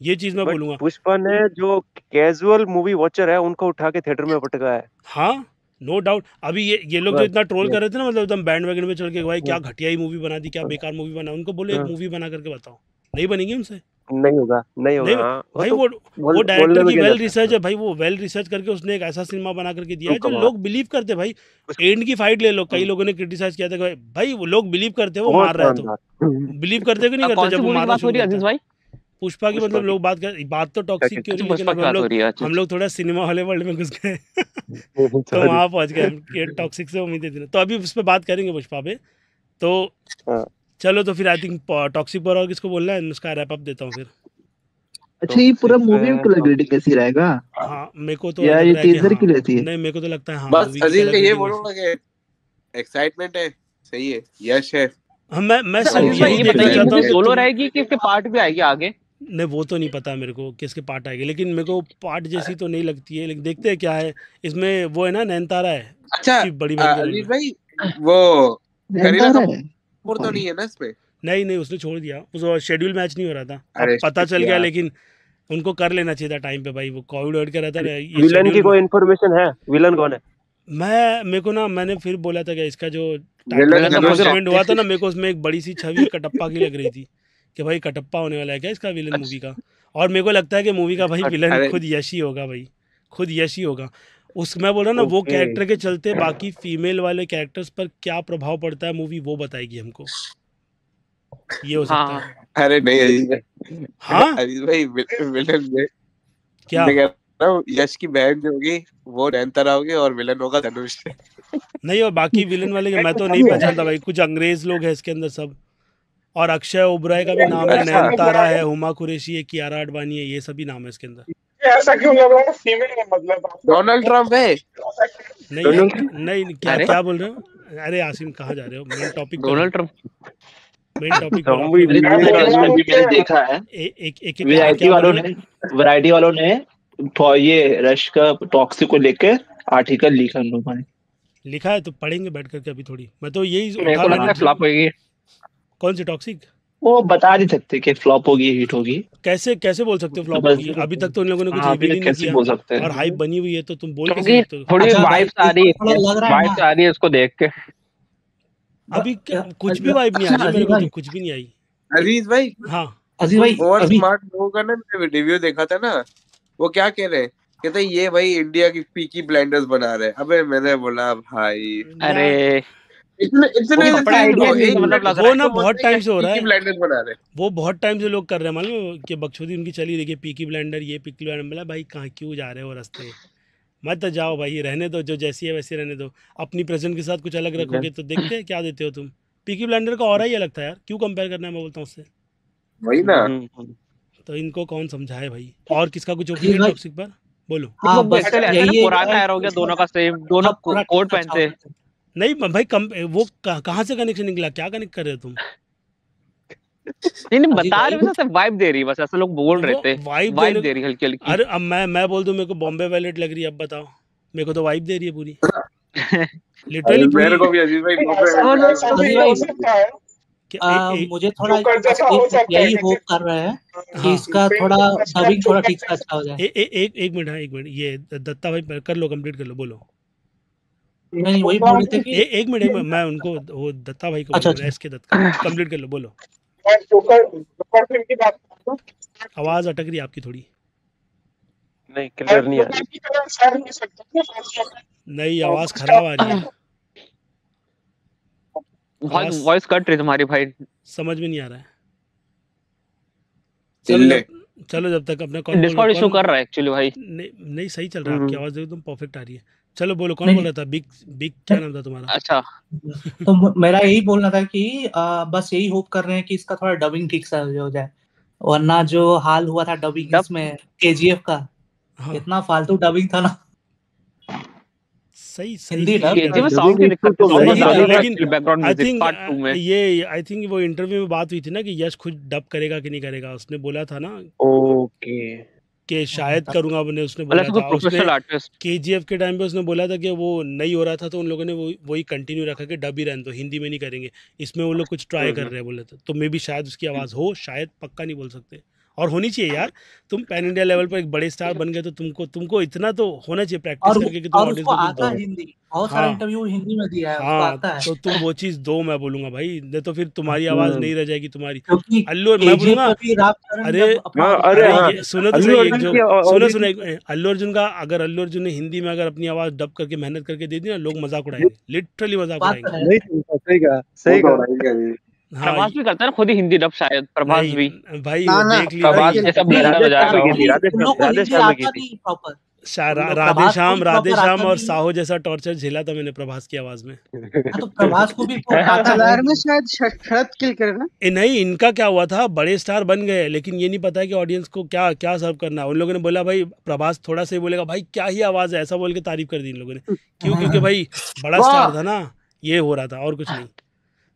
Speaker 1: ये चीज़ मैं
Speaker 12: बट
Speaker 1: बोलूंगा।
Speaker 12: पुष्पा ने जो कैजुअल मूवी वॉचर है उनको उठा के थिएटर में पटका है।
Speaker 1: हाँ नो डाउट। अभी ये लोग जो
Speaker 12: बस
Speaker 1: इतना ट्रोल
Speaker 12: ये
Speaker 1: कर रहे थे ना, मतलब एकदम बैंड वैगन में चढ़ के भाई क्या
Speaker 12: हाँ,
Speaker 1: घटिया ही मूवी बना दी, क्या
Speaker 12: हाँ,
Speaker 1: बेकार मूवी बना, उनको बोलो एक
Speaker 12: हाँ,
Speaker 1: मूवी बना करके बताओ, नहीं बनेगी उनसे।
Speaker 12: नहीं होगा, नहीं होगा।
Speaker 1: नहीं
Speaker 12: हाँ वो
Speaker 1: भाई,
Speaker 12: तो
Speaker 1: वो
Speaker 12: बोलने
Speaker 1: डायरेक्टर
Speaker 12: में
Speaker 1: की
Speaker 12: क्या
Speaker 1: वेल
Speaker 12: जाता है।
Speaker 1: रिसर्च है भाई, वो वेल रिसर्च करके उसने एक ऐसा सिनेमा बना करके दिया
Speaker 12: तू
Speaker 1: है जो
Speaker 12: कमा
Speaker 1: लोग बिलीव करते हैं भाई। एंड की फाइट ले लो, कई
Speaker 12: हम्म,
Speaker 1: लोगों ने क्रिटिसाइज किया था कि भाई वो लोग बिलीव करते हैं वो
Speaker 12: बहुत
Speaker 1: मार रहा है, तो
Speaker 12: शानदार।
Speaker 1: बिलीव करते हैं कि नहीं करते
Speaker 10: कौन सी
Speaker 1: जब वो
Speaker 10: मूवी की
Speaker 1: मारना
Speaker 10: बात हो
Speaker 1: शुरू
Speaker 10: रही है
Speaker 1: करता
Speaker 10: अजीज
Speaker 1: है।
Speaker 10: भाई?
Speaker 1: पुष्पा की
Speaker 12: पुष्पा
Speaker 1: मतलब
Speaker 12: की
Speaker 1: लोग बात तो टॉक्सिक की हो
Speaker 10: अच्छा
Speaker 1: रही है,
Speaker 10: पुष्पा
Speaker 1: लेकिन
Speaker 10: की
Speaker 1: अब
Speaker 10: बात हो रही है, अच्छा
Speaker 1: हम लोग थोड़ा सिनेमा वाले वर्ल्ड में घुस गए तो
Speaker 12: सॉरी।
Speaker 1: वहाँ पहुँच गए हम कि टॉक्सिक से उम्मीदें थी ना। तो अभी उस पर बात करेंगे पुष्पा पे। तो
Speaker 12: हाँ
Speaker 1: चलो, तो फिर आई थिंक टॉक्सिक पर और किसको बोलना है, उसका रैप अप देता हूँ फिर।
Speaker 5: अच्छा ये पूरा
Speaker 12: टॉक्सिक
Speaker 5: मूवी की
Speaker 12: पे
Speaker 5: रेटिंग कैसी रहेगा
Speaker 1: हाँ मेरे को तो
Speaker 5: या
Speaker 1: लग
Speaker 5: ये
Speaker 1: रहा है कि
Speaker 5: टीजर की
Speaker 1: हाँ,
Speaker 5: रहती है?
Speaker 1: नहीं मेरे को तो लगता है हाँ
Speaker 8: बस
Speaker 1: मूवी की
Speaker 8: अजीज
Speaker 1: कलर
Speaker 8: मैं ये
Speaker 1: ग्रेडिंग
Speaker 8: बोलूंगा कि एक्साइटमेंट है, सही है, यश है।
Speaker 1: हाँ मैं
Speaker 10: अच्छा
Speaker 1: सिर्फ
Speaker 10: अजीज भाई
Speaker 1: यही
Speaker 10: ये
Speaker 1: देखना
Speaker 10: बताइए,
Speaker 1: चाहता
Speaker 10: मूवी
Speaker 1: हूँ कि
Speaker 10: सोलो
Speaker 1: तुम,
Speaker 10: रहेगी कि इसके पार्ट भी आएगी आगे?
Speaker 1: नहीं वो तो नहीं पता मेरे को किसके पार्ट आएंगे, लेकिन मेरे को पार्ट जैसी तो नहीं लगती है, लेकिन देखते हैं क्या है इसमें। वो है ना नयनतारा है
Speaker 8: अच्छा
Speaker 1: उसकी बड़ी बहन के रोल
Speaker 8: अजीज
Speaker 1: में।
Speaker 8: भाई, वो करीना
Speaker 5: नयनतारा है?
Speaker 8: कपूर तो नहीं है ना इसमें?
Speaker 1: नहीं उसने छोड़ दिया, उसका शेड्यूल मैच नहीं हो रहा था, अब
Speaker 8: अरे
Speaker 1: पता
Speaker 8: shit
Speaker 1: चल गया,
Speaker 8: यार।
Speaker 1: लेकिन उनको कर लेना चाहिए था टाइम पे भाई, वो कोविड वोविड का रहता है ना, ये
Speaker 12: विलन की
Speaker 1: शेड्यूल में।
Speaker 12: कोई इन्फॉर्मेशन है? विलन कौन है?
Speaker 1: मेरे को ना, मैंने फिर बोला था कि इसका जो टाइटल
Speaker 8: विलन
Speaker 10: विलन तो
Speaker 1: का
Speaker 10: पूछ रहा
Speaker 1: अनाउंसमेंट हुआ था ना, मेरे को उसमें एक बड़ी सी छवि कटप्पा की लग रही थी कि भाई कटप्पा होने वाला है क्या इसका विलन मूवी का। और मेरे को लगता है कि मूवी का भाई विलन
Speaker 8: अरे
Speaker 1: खुद यश ही होगा भाई, खुद यश ही होगा। उस मैं बोल रहा ना, वो
Speaker 12: ओके
Speaker 1: कैरेक्टर के चलते बाकी फीमेल वाले कैरेक्टर्स पर क्या प्रभाव पड़ता है मूवी वो बताएगी हमको, ये हो सकता
Speaker 10: हाँ
Speaker 1: है।
Speaker 8: अरे नहीं अजीज भाई,
Speaker 1: हाँ
Speaker 8: अजीज भाई विलन में
Speaker 1: क्या?
Speaker 8: मैं कह रहा हूँ यश की बहन जो होगी वो नयनतारा होगी और विलन होगा धनुष।
Speaker 1: नहीं, और बाकी विलन वाले के मैं तो नहीं पहचानता भाई, कुछ अंग्रेज लोग हैं इसके अंदर सब, और अक्षय ओबराय का भी नाम है,
Speaker 8: अच्छा
Speaker 1: नयनतारा है, हुमा कुरैशी है, कियारा आडवाणी है, ये सभी नाम है इसके अंदर।
Speaker 7: ये ऐसा क्यों लग रहा है फीमेल है मतलब आपको?
Speaker 8: डोनाल्ड ट्रम्प है।
Speaker 1: नहीं
Speaker 12: डोनाल्ड
Speaker 1: नहीं क्या
Speaker 10: अरे
Speaker 1: क्या बोल रहे हो? अरे आसिम कहाँ जा रहे हो? मेन टॉपिक पर आओ,
Speaker 10: डोनाल्ड ट्रम्प
Speaker 1: मेन टॉपिक पर आओ।
Speaker 12: मूवी
Speaker 5: अरे
Speaker 7: मैं
Speaker 5: नहीं,
Speaker 7: बोल रहा
Speaker 5: इसमें
Speaker 7: हूँ
Speaker 5: भी
Speaker 7: कि
Speaker 5: मैंने देखा है
Speaker 1: एक
Speaker 5: वैरायटी
Speaker 1: क्या बोल
Speaker 5: वालों
Speaker 1: रहे हो?
Speaker 5: ने ये रश का टॉक्सिक को लेकर आर्टिकल लिखा उन लोगों ने।
Speaker 1: लिखा है तो पढ़ेंगे बैठ करके अभी थोड़ी, मैं तो यही
Speaker 10: मेरे
Speaker 1: उठा
Speaker 10: को लगता
Speaker 1: मैंने
Speaker 10: है फ्लॉप होगी।
Speaker 1: कौन सी टॉक्सिक?
Speaker 5: वो बता नहीं सकते कि फ्लॉप होगी हिट होगी,
Speaker 1: कैसे बोल सकते हो
Speaker 5: तो
Speaker 1: फ्लॉप
Speaker 5: बस
Speaker 1: होगी? अभी तक तो उन लोगों ने कुछ
Speaker 5: हाँ अभी
Speaker 1: रिवील ही
Speaker 5: तक
Speaker 1: नहीं
Speaker 5: कैसे
Speaker 1: किया,
Speaker 5: बोल सकते
Speaker 1: और
Speaker 5: हैं।
Speaker 1: हाइप बनी हुई है, तो तुम बोल कैसे
Speaker 10: क्योंकि
Speaker 1: सकते हो?
Speaker 10: थोड़ी
Speaker 13: अच्छा भाई
Speaker 10: वाइब्स आ
Speaker 13: एक
Speaker 10: रही
Speaker 13: बात थोड़ा
Speaker 10: है,
Speaker 13: लग रहा है
Speaker 10: वाइब्स
Speaker 13: ना
Speaker 10: आ रही है इसको देख के।
Speaker 1: अभी कुछ भी वाइब नहीं आ रही है,
Speaker 13: अजीज
Speaker 1: मेरे को तो
Speaker 13: भाई
Speaker 1: कुछ भी नहीं आई।
Speaker 8: अजीज भाई
Speaker 1: हाँ
Speaker 13: अजीज भाई
Speaker 8: ओवर
Speaker 13: अभी
Speaker 8: स्मार्ट लोगों का ना मैंने रिव्यू देखा था ना, वो क्या कह रहे हैं, कहते हैं ये भाई इंडिया की पीकी ब्लाइंडर्स बना रहे हैं। अबे मैंने बोला भाई
Speaker 10: अरे
Speaker 1: ना,
Speaker 8: इतने
Speaker 10: वो
Speaker 8: इतने
Speaker 10: कपड़ा
Speaker 8: सीन
Speaker 10: आइडिया
Speaker 8: को
Speaker 10: नहीं
Speaker 8: एक
Speaker 10: मतलब
Speaker 8: मिनट
Speaker 10: लग रहा
Speaker 1: वो
Speaker 10: है।
Speaker 1: ना
Speaker 8: तो
Speaker 1: बहुत
Speaker 8: बोलते हैं
Speaker 1: टाइम से हो रहा
Speaker 8: पीकी
Speaker 1: है,
Speaker 8: ब्लाइंडर्स बना रहे हैं।
Speaker 1: वो बहुत टाइम से लोग कर रहे हैं, मालूम कि बकचोदी उनकी चली रही है, पीकी ब्लेंडर ये पीकी ब्लेंडर। बोला भाई कहाँ क्यों जा रहे हो रास्ते, मत जाओ भाई, रहने दो, जो जैसी है वैसी रहने दो। अपनी प्रेजेंट के साथ कुछ अलग रखोगे तो देखते हैं क्या देते हो तुम। पीकी ब्लेंडर का ऑरा ही अलग था यार, क्यों कंपेयर करना है, मैं बोलता हूँ उससे।
Speaker 8: वही ना।
Speaker 1: तो इनको कौन समझाए भाई। और किसका कुछ
Speaker 13: अजीज
Speaker 1: ओपिनियन
Speaker 13: भाई
Speaker 1: टॉक्सिक पर? बोलो।
Speaker 10: वो
Speaker 13: हाँ बस
Speaker 10: बेसिकली ऐसा है ना,
Speaker 13: यही है
Speaker 10: पुराना एरा हो गया, दोनों का सेम, दोनों
Speaker 13: हाँ पूरा
Speaker 10: कोट
Speaker 13: अच्छा
Speaker 10: पहनते हैं।
Speaker 13: होता है।
Speaker 1: नहीं भाई वो कहाँ से कनेक्शन निकला, क्या कनेक्ट कर रहे हो तुम?
Speaker 10: नहीं नहीं
Speaker 13: अजीज
Speaker 10: बता
Speaker 13: भाई
Speaker 10: रहे हो ना, सिर्फ वाइब दे रही है, बस ऐसा लोग बोल रहे
Speaker 1: वो
Speaker 10: थे,
Speaker 1: वाइब
Speaker 10: वाइब
Speaker 1: देने
Speaker 10: दे रही है हल्की हल्की।
Speaker 1: अरे अब मैं बोल दूं मेरे को बॉम्बे वैलेट लग रही है, अब बताओ। मेरे को तो वाइब दे रही है पूरी, लिटरली
Speaker 8: मेरे को
Speaker 1: पूरी।
Speaker 8: भी अजीज भाई
Speaker 7: ऐसा भी हो सकता है,
Speaker 13: मुझे थोड़ा
Speaker 7: जोकर जैसा हो सकता है
Speaker 13: यही
Speaker 7: कि
Speaker 13: होप कर रहे हैं कि
Speaker 1: हाँ
Speaker 13: इसका थोड़ा डबिंग थोड़ा ठीक से अच्छा हो जाए।
Speaker 1: एक मिनट, हाँ एक मिनट, ये दत्ता भाई कर लो, कंप्लीट कर लो, बोलो।
Speaker 13: नहीं वही बोल रहे थे कि
Speaker 1: एक मिनट, मैं उनको वो दत्ता भाई को
Speaker 13: अच्छा
Speaker 1: बोल रहा एस के दत्ता, कंप्लीट कर लो, बोलो।
Speaker 7: मैं जोकर फिल्म की बात कर रहा हूँ।
Speaker 1: आवाज़ अटक रही है आपकी थोड़ी।
Speaker 12: नहीं क्लियर नहीं आ रही।
Speaker 7: जोकर की तरह सर नहीं सकता ना फैसला में।
Speaker 1: नहीं, आवाज़ खराब आ रही है,
Speaker 10: बहुत वॉइस कट रही तुम्हारी भाई।
Speaker 1: समझ में नहीं आ रहा है।
Speaker 8: चिल्ले।
Speaker 1: चलो जब तक अपना
Speaker 10: डिस्कॉर्ड इशू कर रहा है एक्चुअली भाई।
Speaker 1: नहीं सही चल रहा है, आपकी आवाज़ एकदम परफेक्ट आ रही है। चलो बोलो, कौन बोल रहा था? बिग क्या नाम था तुम्हारा?
Speaker 10: अच्छा
Speaker 13: तो मेरा यही बोलना था कि बस यही होप कर रहे हैं कि इसका थोड़ा डबिंग ठीक से हो जाए वरना जो हाल हुआ था डबिंग
Speaker 10: डब
Speaker 13: इसमें केजीएफ का,
Speaker 1: हाँ
Speaker 13: इतना फालतू डबिंग था ना,
Speaker 1: सही सही
Speaker 13: हिंदी डब।
Speaker 10: केजीएफ में
Speaker 1: डबिंग
Speaker 10: साउंड की दिक्कत थी, साउंड बहुत
Speaker 1: सही था
Speaker 10: ज्यादा था
Speaker 1: लेकिन
Speaker 10: actually background
Speaker 1: I
Speaker 10: music
Speaker 1: think
Speaker 10: part 2 में।
Speaker 1: ये आई थिंक वो इंटरव्यू में बात हुई थी ना कि यश खुद डब करेगा कि नहीं करेगा। उसने बोला था ना
Speaker 12: ओके
Speaker 1: कि शायद करूंगा, उसने
Speaker 10: मतलब
Speaker 1: बोला
Speaker 10: ऐसा कोई
Speaker 1: था। उसने
Speaker 10: प्रोफेशनल आर्टिस्ट।
Speaker 1: केजीएफ के टाइम पे उसने बोला था कि वो नहीं हो रहा था तो उन लोगों ने वही कंटिन्यू रखा कि डब ही रहने दो, हिंदी में नहीं करेंगे, इसमें वो लोग कुछ ट्राई कर रहे हैं बोले तो मे बी शायद उसकी आवाज़ हो, शायद, पक्का नहीं बोल सकते। और होनी चाहिए यार, तुम पैन इंडिया लेवल पर एक बड़े स्टार बन गए तो तुमको इतना तो होना चाहिए प्रैक्टिस
Speaker 13: और
Speaker 1: करके कि तुम
Speaker 13: और
Speaker 1: ऑडियंस
Speaker 13: उसको
Speaker 1: को कुछ
Speaker 13: आता है
Speaker 1: दो।
Speaker 13: हिंदी, बहुत सारा
Speaker 1: हाँ
Speaker 13: इंटरव्यू हिंदी में दिया है, उसको
Speaker 1: हाँ,
Speaker 13: आता है।
Speaker 1: तो तुम वो चीज़ दो, मैं बोलूँगा भाई, नहीं तो फिर तुम्हारी आवाज़ नहीं रह जाएगी तुम्हारी।
Speaker 13: क्योंकि
Speaker 1: मैं
Speaker 13: केजीएफ
Speaker 1: बोलूँगा,
Speaker 13: में भी रामचरण
Speaker 1: अरे
Speaker 13: जब अपना
Speaker 12: हाँ
Speaker 1: अरे
Speaker 12: हाँ
Speaker 1: ये सुनो तो
Speaker 12: अल्लू
Speaker 1: सही, एक
Speaker 12: अर्जुन
Speaker 1: जो
Speaker 12: की
Speaker 1: सुनो
Speaker 12: ऑडिशन
Speaker 1: अल्लू अर्जुन का, अगर अल्लू अर्जुन ने हिंदी में अगर अपनी आवाज़ डब करके मेहनत करके दे दी ना, लोग मजाक उड़ाएंगे, लिटरली मजाक
Speaker 13: बात तो
Speaker 1: उड़ाएंगे।
Speaker 13: है।
Speaker 5: नहीं सुनता, सही कहा,
Speaker 3: वो
Speaker 5: सही
Speaker 3: तो
Speaker 5: कहा।
Speaker 3: उड़ाएंगे अभी।
Speaker 1: हाँ
Speaker 10: प्रभास भी करता है ना खुद ही हिंदी डब, शायद प्रभास भी
Speaker 1: भाई
Speaker 9: ना
Speaker 1: वो
Speaker 9: ना
Speaker 1: देख लियो
Speaker 10: प्रभास
Speaker 1: भाई।
Speaker 10: जैसा
Speaker 13: नहीं,
Speaker 10: बंदा
Speaker 12: राधेश्याम
Speaker 10: बजाएगा
Speaker 12: में की
Speaker 10: वो।
Speaker 12: थी,
Speaker 13: नहीं, उन लोग को हिंदी
Speaker 12: राधेश्याम में की
Speaker 13: आता
Speaker 12: थी।
Speaker 13: नहीं प्रॉपर।
Speaker 1: शा-
Speaker 13: उन
Speaker 1: रा-
Speaker 13: लोग प्रभास को भी प्रॉपर
Speaker 1: राधेश्याम
Speaker 13: आता
Speaker 1: और
Speaker 13: नहीं है।
Speaker 1: साहो जैसा टॉर्चर झेला था मैंने प्रभास की आवाज़ में।
Speaker 13: हाँ, तो प्रभास को भी तो आता है।
Speaker 9: सलार में शायद शरद किल करे ना।
Speaker 1: नहीं, इनका क्या हुआ था, बड़े स्टार बन गए लेकिन ये नहीं पता है कि ऑडियंस को क्या क्या सर्व करना है। उन लोगों ने बोला भाई प्रभास थोड़ा सा ही बोलेगा, भाई क्या ही आवाज़ है, ऐसा बोल के तारीफ कर दी इन लोगों ने। क्यों? क्योंकि भाई बड़ा स्टार था ना, ये हो रहा था और कुछ नहीं।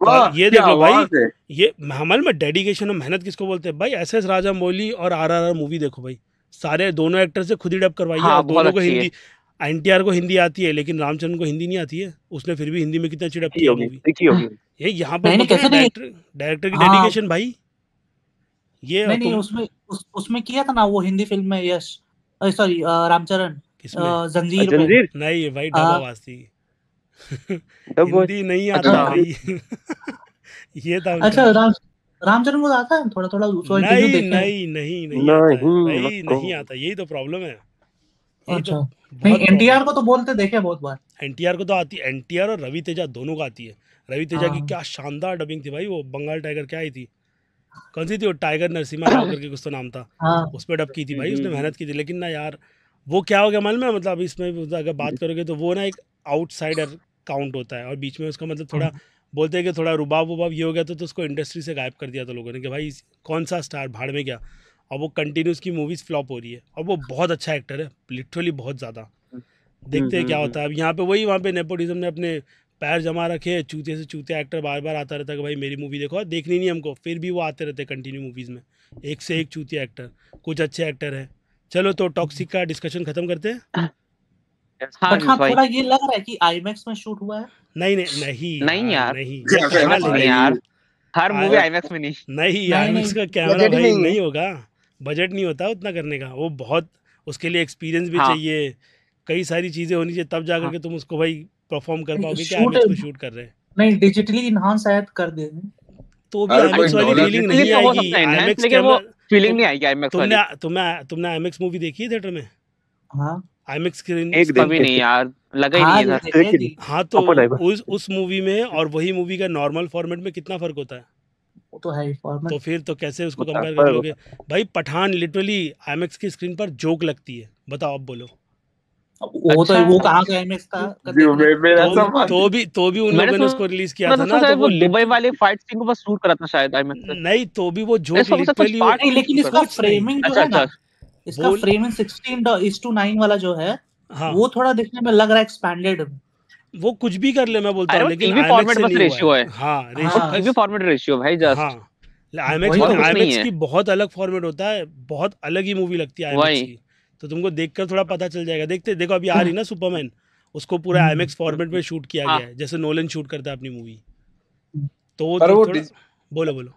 Speaker 1: तो
Speaker 8: वाह
Speaker 1: ये
Speaker 8: क्या
Speaker 1: देख लो भाई,
Speaker 8: आवाज है।
Speaker 1: ये हमल में डेडिकेशन और मेहनत किसको बोलते हैं भाई। एस राजामौली और RRR मूवी देखो भाई, सारे दोनों एक्टर से खुद ही डब करवाई है,
Speaker 10: हाँ
Speaker 1: और
Speaker 10: बहुत
Speaker 1: दोनों को
Speaker 10: अच्छी है।
Speaker 1: हिंदी। NTR को हिंदी आती है लेकिन रामचंद्र को हिंदी नहीं आती है, उसने फिर भी हिंदी में कितना अच्छी डब
Speaker 12: देखी
Speaker 1: किया
Speaker 12: होगी,
Speaker 1: मूवी।
Speaker 12: देखी होगी।
Speaker 1: ये यहाँ पर
Speaker 13: नहीं नहीं,
Speaker 1: बोलते
Speaker 13: कैसे
Speaker 1: ना
Speaker 13: नहीं।
Speaker 1: डायरेक्टर की
Speaker 13: हाँ
Speaker 1: डेडिकेशन भाई। ये
Speaker 13: नहीं नहीं,
Speaker 1: तुम
Speaker 13: उसमें किया था ना वो हिंदी फिल्म में, यश सॉरी रामचरण,
Speaker 1: किसमें?
Speaker 13: जंजीर पे।
Speaker 12: जंजीर
Speaker 1: नहीं भाई, डब
Speaker 13: हाँ,
Speaker 1: आवाज थी।
Speaker 12: डब वो
Speaker 1: हिंदी नहीं आता
Speaker 13: अच्छा
Speaker 1: भाई। ये था
Speaker 13: अच्छा,
Speaker 1: उनका।
Speaker 13: रामचरण को आता है थोड़ा थोड़ा, उसको इंटरव्यू
Speaker 1: नहीं
Speaker 13: देखे हैं।
Speaker 1: नहीं नहीं नहीं आता है
Speaker 12: नहीं
Speaker 1: भाई,
Speaker 12: मत
Speaker 1: नहीं
Speaker 12: कहो।
Speaker 1: आता, यही तो प्रॉब्लम है, यही तो
Speaker 13: अच्छा नहीं,
Speaker 1: बहुत प्रॉब्लम
Speaker 13: एनटीआर
Speaker 1: है।
Speaker 13: को तो बोलते देखे बहुत बार।
Speaker 1: NTR को तो आती है, NTR और रवि तेजा दोनों को आती है। रवि तेजा की
Speaker 13: हाँ
Speaker 1: क्या शानदार डबिंग थी भाई, वो बंगाल टाइगर क्या आई थी, कौन सी थी वो, टाइगर नरसिम्हा राव करके कुछ तो नाम था,
Speaker 13: हाँ
Speaker 1: उस पर डब की थी भाई, उसने मेहनत की थी। लेकिन ना यार, वो क्या हो गया मालूम है, मतलब इसमें अगर बात करोगे तो वो ना एक आउटसाइडर काउंट होता है, और बीच में उसका मतलब थोड़ा बोलते हैं कि थोड़ा रुबाब वुबाब ये हो गया तो उसको इंडस्ट्री से गायब कर दिया था लोगों ने कि भाई कौन सा स्टार भाड़ में गया। और वो कंटिन्यूस की मूवीज़ फ्लॉप हो रही है, और वो बहुत अच्छा एक्टर है, लिटरली बहुत ज़्यादा। देखते हैं क्या होता है। अब यहाँ पे वही, वहाँ पे नेपोटिज्म ने अपने पैर जमा रखे हैं, चूते से चूते एक्टर बार बार आता रहता है कि भाई मेरी मूवी देखो, और देखनी नहीं हमको, फिर भी वो आते रहते हैं कंटिन्यू मूवीज़ में, एक से एक चूतिया एक्टर। कुछ अच्छे एक्टर हैं। चलो तो टॉक्सिक का डिस्कशन खत्म करते हैं।
Speaker 10: हाँ
Speaker 13: बट हाँ,
Speaker 10: भाई
Speaker 13: थोड़ा ये लग रहा है कि आईमैक्स में शूट हुआ है।
Speaker 1: नहीं नहीं नहीं
Speaker 10: नहीं यार,
Speaker 1: नहीं,
Speaker 8: क्या
Speaker 1: कहाँ
Speaker 10: आईमैक्स में नहीं
Speaker 1: लेंगे
Speaker 10: यार, हर मूवी
Speaker 1: आया
Speaker 10: आईमैक्स में नहीं।
Speaker 1: नहीं,
Speaker 13: नहीं
Speaker 1: आईमैक्स
Speaker 13: नहीं,
Speaker 1: का कैमरा
Speaker 9: बजट ही
Speaker 1: भाई
Speaker 9: नहीं है।
Speaker 1: नहीं होगा, बजट नहीं होता उतना करने का, वो बहुत, उसके लिए एक्सपीरियंस भी
Speaker 10: हाँ
Speaker 1: चाहिए, कई सारी चीज़ें होनी चाहिए, तब जा
Speaker 10: हाँ
Speaker 1: करके तुम उसको भाई परफॉर्म कर पाओगे कि
Speaker 13: शूट
Speaker 1: आईमैक्स में शूट कर रहे हैं।
Speaker 13: नहीं, डिजिटली इनहांस शायद कर दे।
Speaker 1: तो भी
Speaker 8: अरे कोई
Speaker 1: आईमैक्स वाली
Speaker 8: नॉलेज
Speaker 1: फीलिंग
Speaker 10: डिजिटली
Speaker 1: नहीं
Speaker 10: तो हो
Speaker 1: आएगी।
Speaker 10: सकता है इनहैंस,
Speaker 1: आईमैक्स
Speaker 10: लेकिन वो
Speaker 1: कैमरा
Speaker 10: फीलिंग
Speaker 1: तुम
Speaker 10: नहीं आएगी आईमैक्स वाली।
Speaker 1: तुमने आईमैक्स मूवी देखी है थिएटर में?
Speaker 13: हाँ
Speaker 1: आईमैक्स स्क्रीन
Speaker 12: एक दिन
Speaker 10: कभी नहीं यार, लगा ही
Speaker 13: हाँ,
Speaker 10: नहीं
Speaker 13: ये
Speaker 10: है
Speaker 13: देखे
Speaker 12: लेकिन
Speaker 13: जी,
Speaker 1: हाँ, तो
Speaker 12: ओपन
Speaker 1: उस मूवी में और वही मूवी का नॉर्मल फॉर्मेट में कितना फ़र्क होता है?
Speaker 13: वो तो है ही फॉर्मेट।
Speaker 1: तो फिर तो कैसे उसको
Speaker 12: होता
Speaker 1: कंपेयर
Speaker 12: पर
Speaker 1: कर लोगे भाई? पठान लिटरली आईमैक्स की स्क्रीन पर जोक लगती है, बताओ अब बोलो।
Speaker 13: वो तो
Speaker 10: अच्छा
Speaker 13: वो कहाँ का IMAX का
Speaker 8: जो
Speaker 13: देखने।
Speaker 8: मेरा
Speaker 1: तो
Speaker 8: सवाल
Speaker 1: तो भी उन
Speaker 10: मैंने
Speaker 1: लोगों ने उसको
Speaker 10: सुना
Speaker 1: रिलीज किया था
Speaker 10: था
Speaker 1: ना, तो
Speaker 10: शायद वो
Speaker 1: वो
Speaker 10: दुबई वाली फाइट सीन को बस शूट करा था शायद आईमैक्स से।
Speaker 1: नहीं, तो भी वो जोक
Speaker 10: इसमें कुछ
Speaker 1: लिटरली
Speaker 10: पार्ट
Speaker 13: नहीं, लेकिन इसका
Speaker 1: कुछ नहीं।
Speaker 13: फ्रेमिंग जो
Speaker 10: अच्छा
Speaker 13: है ना,
Speaker 10: अच्छा
Speaker 13: इसका
Speaker 1: बोल
Speaker 13: फ्रेमिंग 16:9 वाला जो है,
Speaker 1: हाँ,
Speaker 13: वो थोड़ा देखने में लग रहा है एक्सपैंडेड।
Speaker 1: वो कुछ भी कर ले, मैं बोलता
Speaker 10: अरे
Speaker 1: हूँ,
Speaker 10: वो
Speaker 1: लेकिन
Speaker 10: टीवी
Speaker 1: आईमैक्स
Speaker 10: फॉर्मेट
Speaker 1: से
Speaker 10: बस
Speaker 1: नहीं हुआ
Speaker 10: रेशियो
Speaker 1: है।
Speaker 10: है,
Speaker 1: हाँ,
Speaker 10: वो
Speaker 13: हाँ
Speaker 10: टीवी फॉर्मेट रेशियो भाई जस्ट,
Speaker 1: हाँ, आईमैक्स
Speaker 13: वही
Speaker 1: में
Speaker 10: और कुछ नहीं
Speaker 1: आईमैक्स
Speaker 10: है।
Speaker 1: की बहुत अलग फॉर्मेट होता है, बहुत अलग ही मूवी लगती है आईमैक्स
Speaker 10: वही
Speaker 1: की, तो तुमको देखकर थोड़ा पता चल जाएगा। देखो अभी आ रही ना सुपरमैन, उसको पूरा आईमैक्स फॉर्मेट में शूट किया
Speaker 10: हाँ
Speaker 1: गया है, जैसे नोलन शूट करता है अपनी मूवी। तो
Speaker 8: पर वो
Speaker 1: थोड़ा बोलो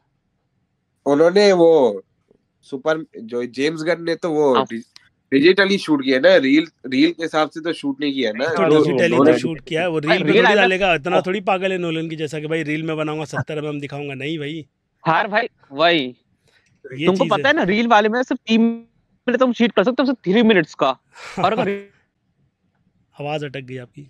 Speaker 8: उन्होंने वो सुपर जो जेम्स गन ने तो वो
Speaker 10: हाँ
Speaker 8: डिजिटली शूट किया ना, रील के हिसाब से तो शूट नहीं किया ना,
Speaker 1: तो
Speaker 8: जो
Speaker 1: डिजिटली तो
Speaker 8: नोलन
Speaker 1: शूट किया है, वो
Speaker 10: भाई
Speaker 1: रील पे
Speaker 10: रियल
Speaker 1: थोड़ी
Speaker 10: आईमैक्स
Speaker 1: डालेगा, इतना थोड़ी पागल है नोलन की जैसा कि भाई रील में बनाऊंगा 70 mm दिखाऊंगा, नहीं भाई,
Speaker 10: हार भाई वही।
Speaker 1: ये
Speaker 10: तुमको
Speaker 1: चीज
Speaker 10: पता है ना, रील वाले में सिर्फ 3 मिनट तुम शूट कर सकते हो, सिर्फ 3 मिनट्स का। और अगर
Speaker 1: आवाज अटक गई आपकी।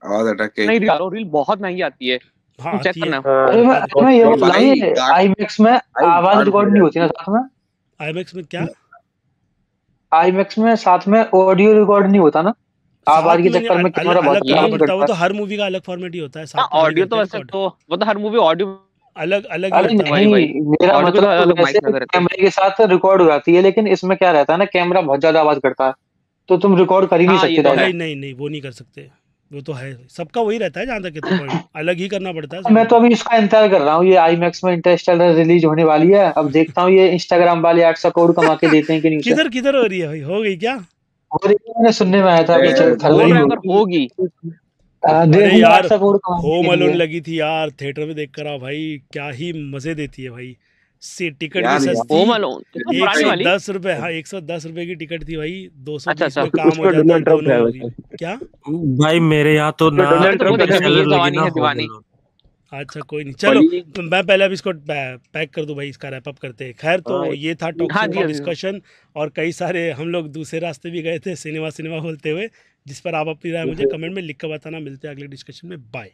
Speaker 8: आवाज अटक गई।
Speaker 10: नहीं डालो, रील बहुत महंगी आती है,
Speaker 1: हाँ
Speaker 10: तुम चेक
Speaker 1: आती है,
Speaker 10: करना।
Speaker 5: अरे मैं ये बताऊं,
Speaker 8: भाई
Speaker 5: ये आईमैक्स में आवाज रिकॉर्ड नहीं होती ना साथ में?
Speaker 1: आईमैक्स में क्या
Speaker 5: आईमैक्स में साथ में ऑडियो रिकॉर्ड नहीं होता ना? आवाज
Speaker 1: साथ
Speaker 5: के
Speaker 1: में
Speaker 5: चक्कर में कैमरा
Speaker 1: अलग
Speaker 5: बहुत
Speaker 1: करना
Speaker 5: खराब
Speaker 1: पड़ता है, वो
Speaker 5: करता
Speaker 1: तो हर मूवी का अलग फॉर्मेट ही होता है,
Speaker 10: हाँ
Speaker 1: साथ में थोड़ी
Speaker 10: ऑडियो तो
Speaker 1: करते हैं
Speaker 10: वैसे
Speaker 1: रिकॉर्ड।
Speaker 10: तो वो तो हर मूवी ऑडियो
Speaker 1: अलग अलग ही
Speaker 5: अरे
Speaker 1: होता है
Speaker 10: वही
Speaker 5: नहीं,
Speaker 10: वही
Speaker 5: मेरा
Speaker 10: ऑडियो के तो
Speaker 5: मतलब
Speaker 10: अलग
Speaker 5: वैसे
Speaker 10: माइक लगे रहते हैं।
Speaker 5: कैमरे के साथ रिकॉर्ड हो जाती है, लेकिन इसमें क्या रहता है ना, कैमरा बहुत ज्यादा आवाज करता है, तो तुम रिकॉर्ड कर ही नहीं
Speaker 10: हाँ ये
Speaker 5: सकते
Speaker 10: तो है।
Speaker 5: डायरेक्ट।
Speaker 1: नहीं नहीं वो नहीं कर सकते, वो तो है सबका वही रहता है जहाँ तक है, तो पॉइंट अलग ही करना पड़ता है
Speaker 5: मैं
Speaker 1: सबको।
Speaker 5: तो अभी इसका इंतजार कर रहा हूँ, ये आईमैक्स में इंटरस्टेलर रिलीज होने वाली है, अब देखता हूँ ये इंस्टाग्राम वाले 800 करोड़ कमा के देते हैं कि नहीं उसे।
Speaker 1: किधर किधर हो रही है भाई, हो गई क्या?
Speaker 5: और ये मैंने सुनने में आया था
Speaker 10: ये
Speaker 5: कुछ
Speaker 10: तो बोल
Speaker 1: भाई
Speaker 10: रहे हैं
Speaker 5: फरवरी
Speaker 10: अगर होगी।
Speaker 1: अरे
Speaker 5: देखूंगा
Speaker 1: यार
Speaker 5: 800 करोड़ कमाने
Speaker 1: होम
Speaker 5: के
Speaker 1: अलोन
Speaker 5: लिए।
Speaker 1: लगी थी यार, थिएटर में देख कर आओ भाई, क्या ही मजे देती है भाई। टिकट भी
Speaker 8: यार
Speaker 1: सस्ती,
Speaker 10: होम अलोन तो पुरानी वाली।
Speaker 1: 110 रुपए, हाँ 110 रुपए की टिकट थी भाई, 220
Speaker 10: अच्छा
Speaker 1: में काम हो जाता है दोनों मूवी। क्या?
Speaker 11: भाई मेरे यहाँ तो ना
Speaker 10: मैंने तो वो देखी नहीं है,
Speaker 11: इंटरस्टेलर लगी
Speaker 10: जवानी
Speaker 11: ना
Speaker 10: है
Speaker 11: होम
Speaker 10: दीवानी।
Speaker 11: अलोन।
Speaker 1: अच्छा कोई नहीं, चलो
Speaker 8: बड़ी
Speaker 1: तो मैं पहले अब इसको पैक कर दूं भाई, इसका रैप अप करते हैं। खैर तो
Speaker 11: हाँ
Speaker 1: ये था
Speaker 10: हाँ
Speaker 1: टॉक्सिक
Speaker 10: जी
Speaker 1: का
Speaker 10: हाँ जी।
Speaker 1: डिस्कशन, और कई सारे हम लोग दूसरे रास्ते भी गए थे सिनेमा सिनेमा बोलते हुए, जिस पर आप अपनी राय मुझे कमेंट में लिख कर बताना। मिलते हैं अगले डिस्कशन में, बाय।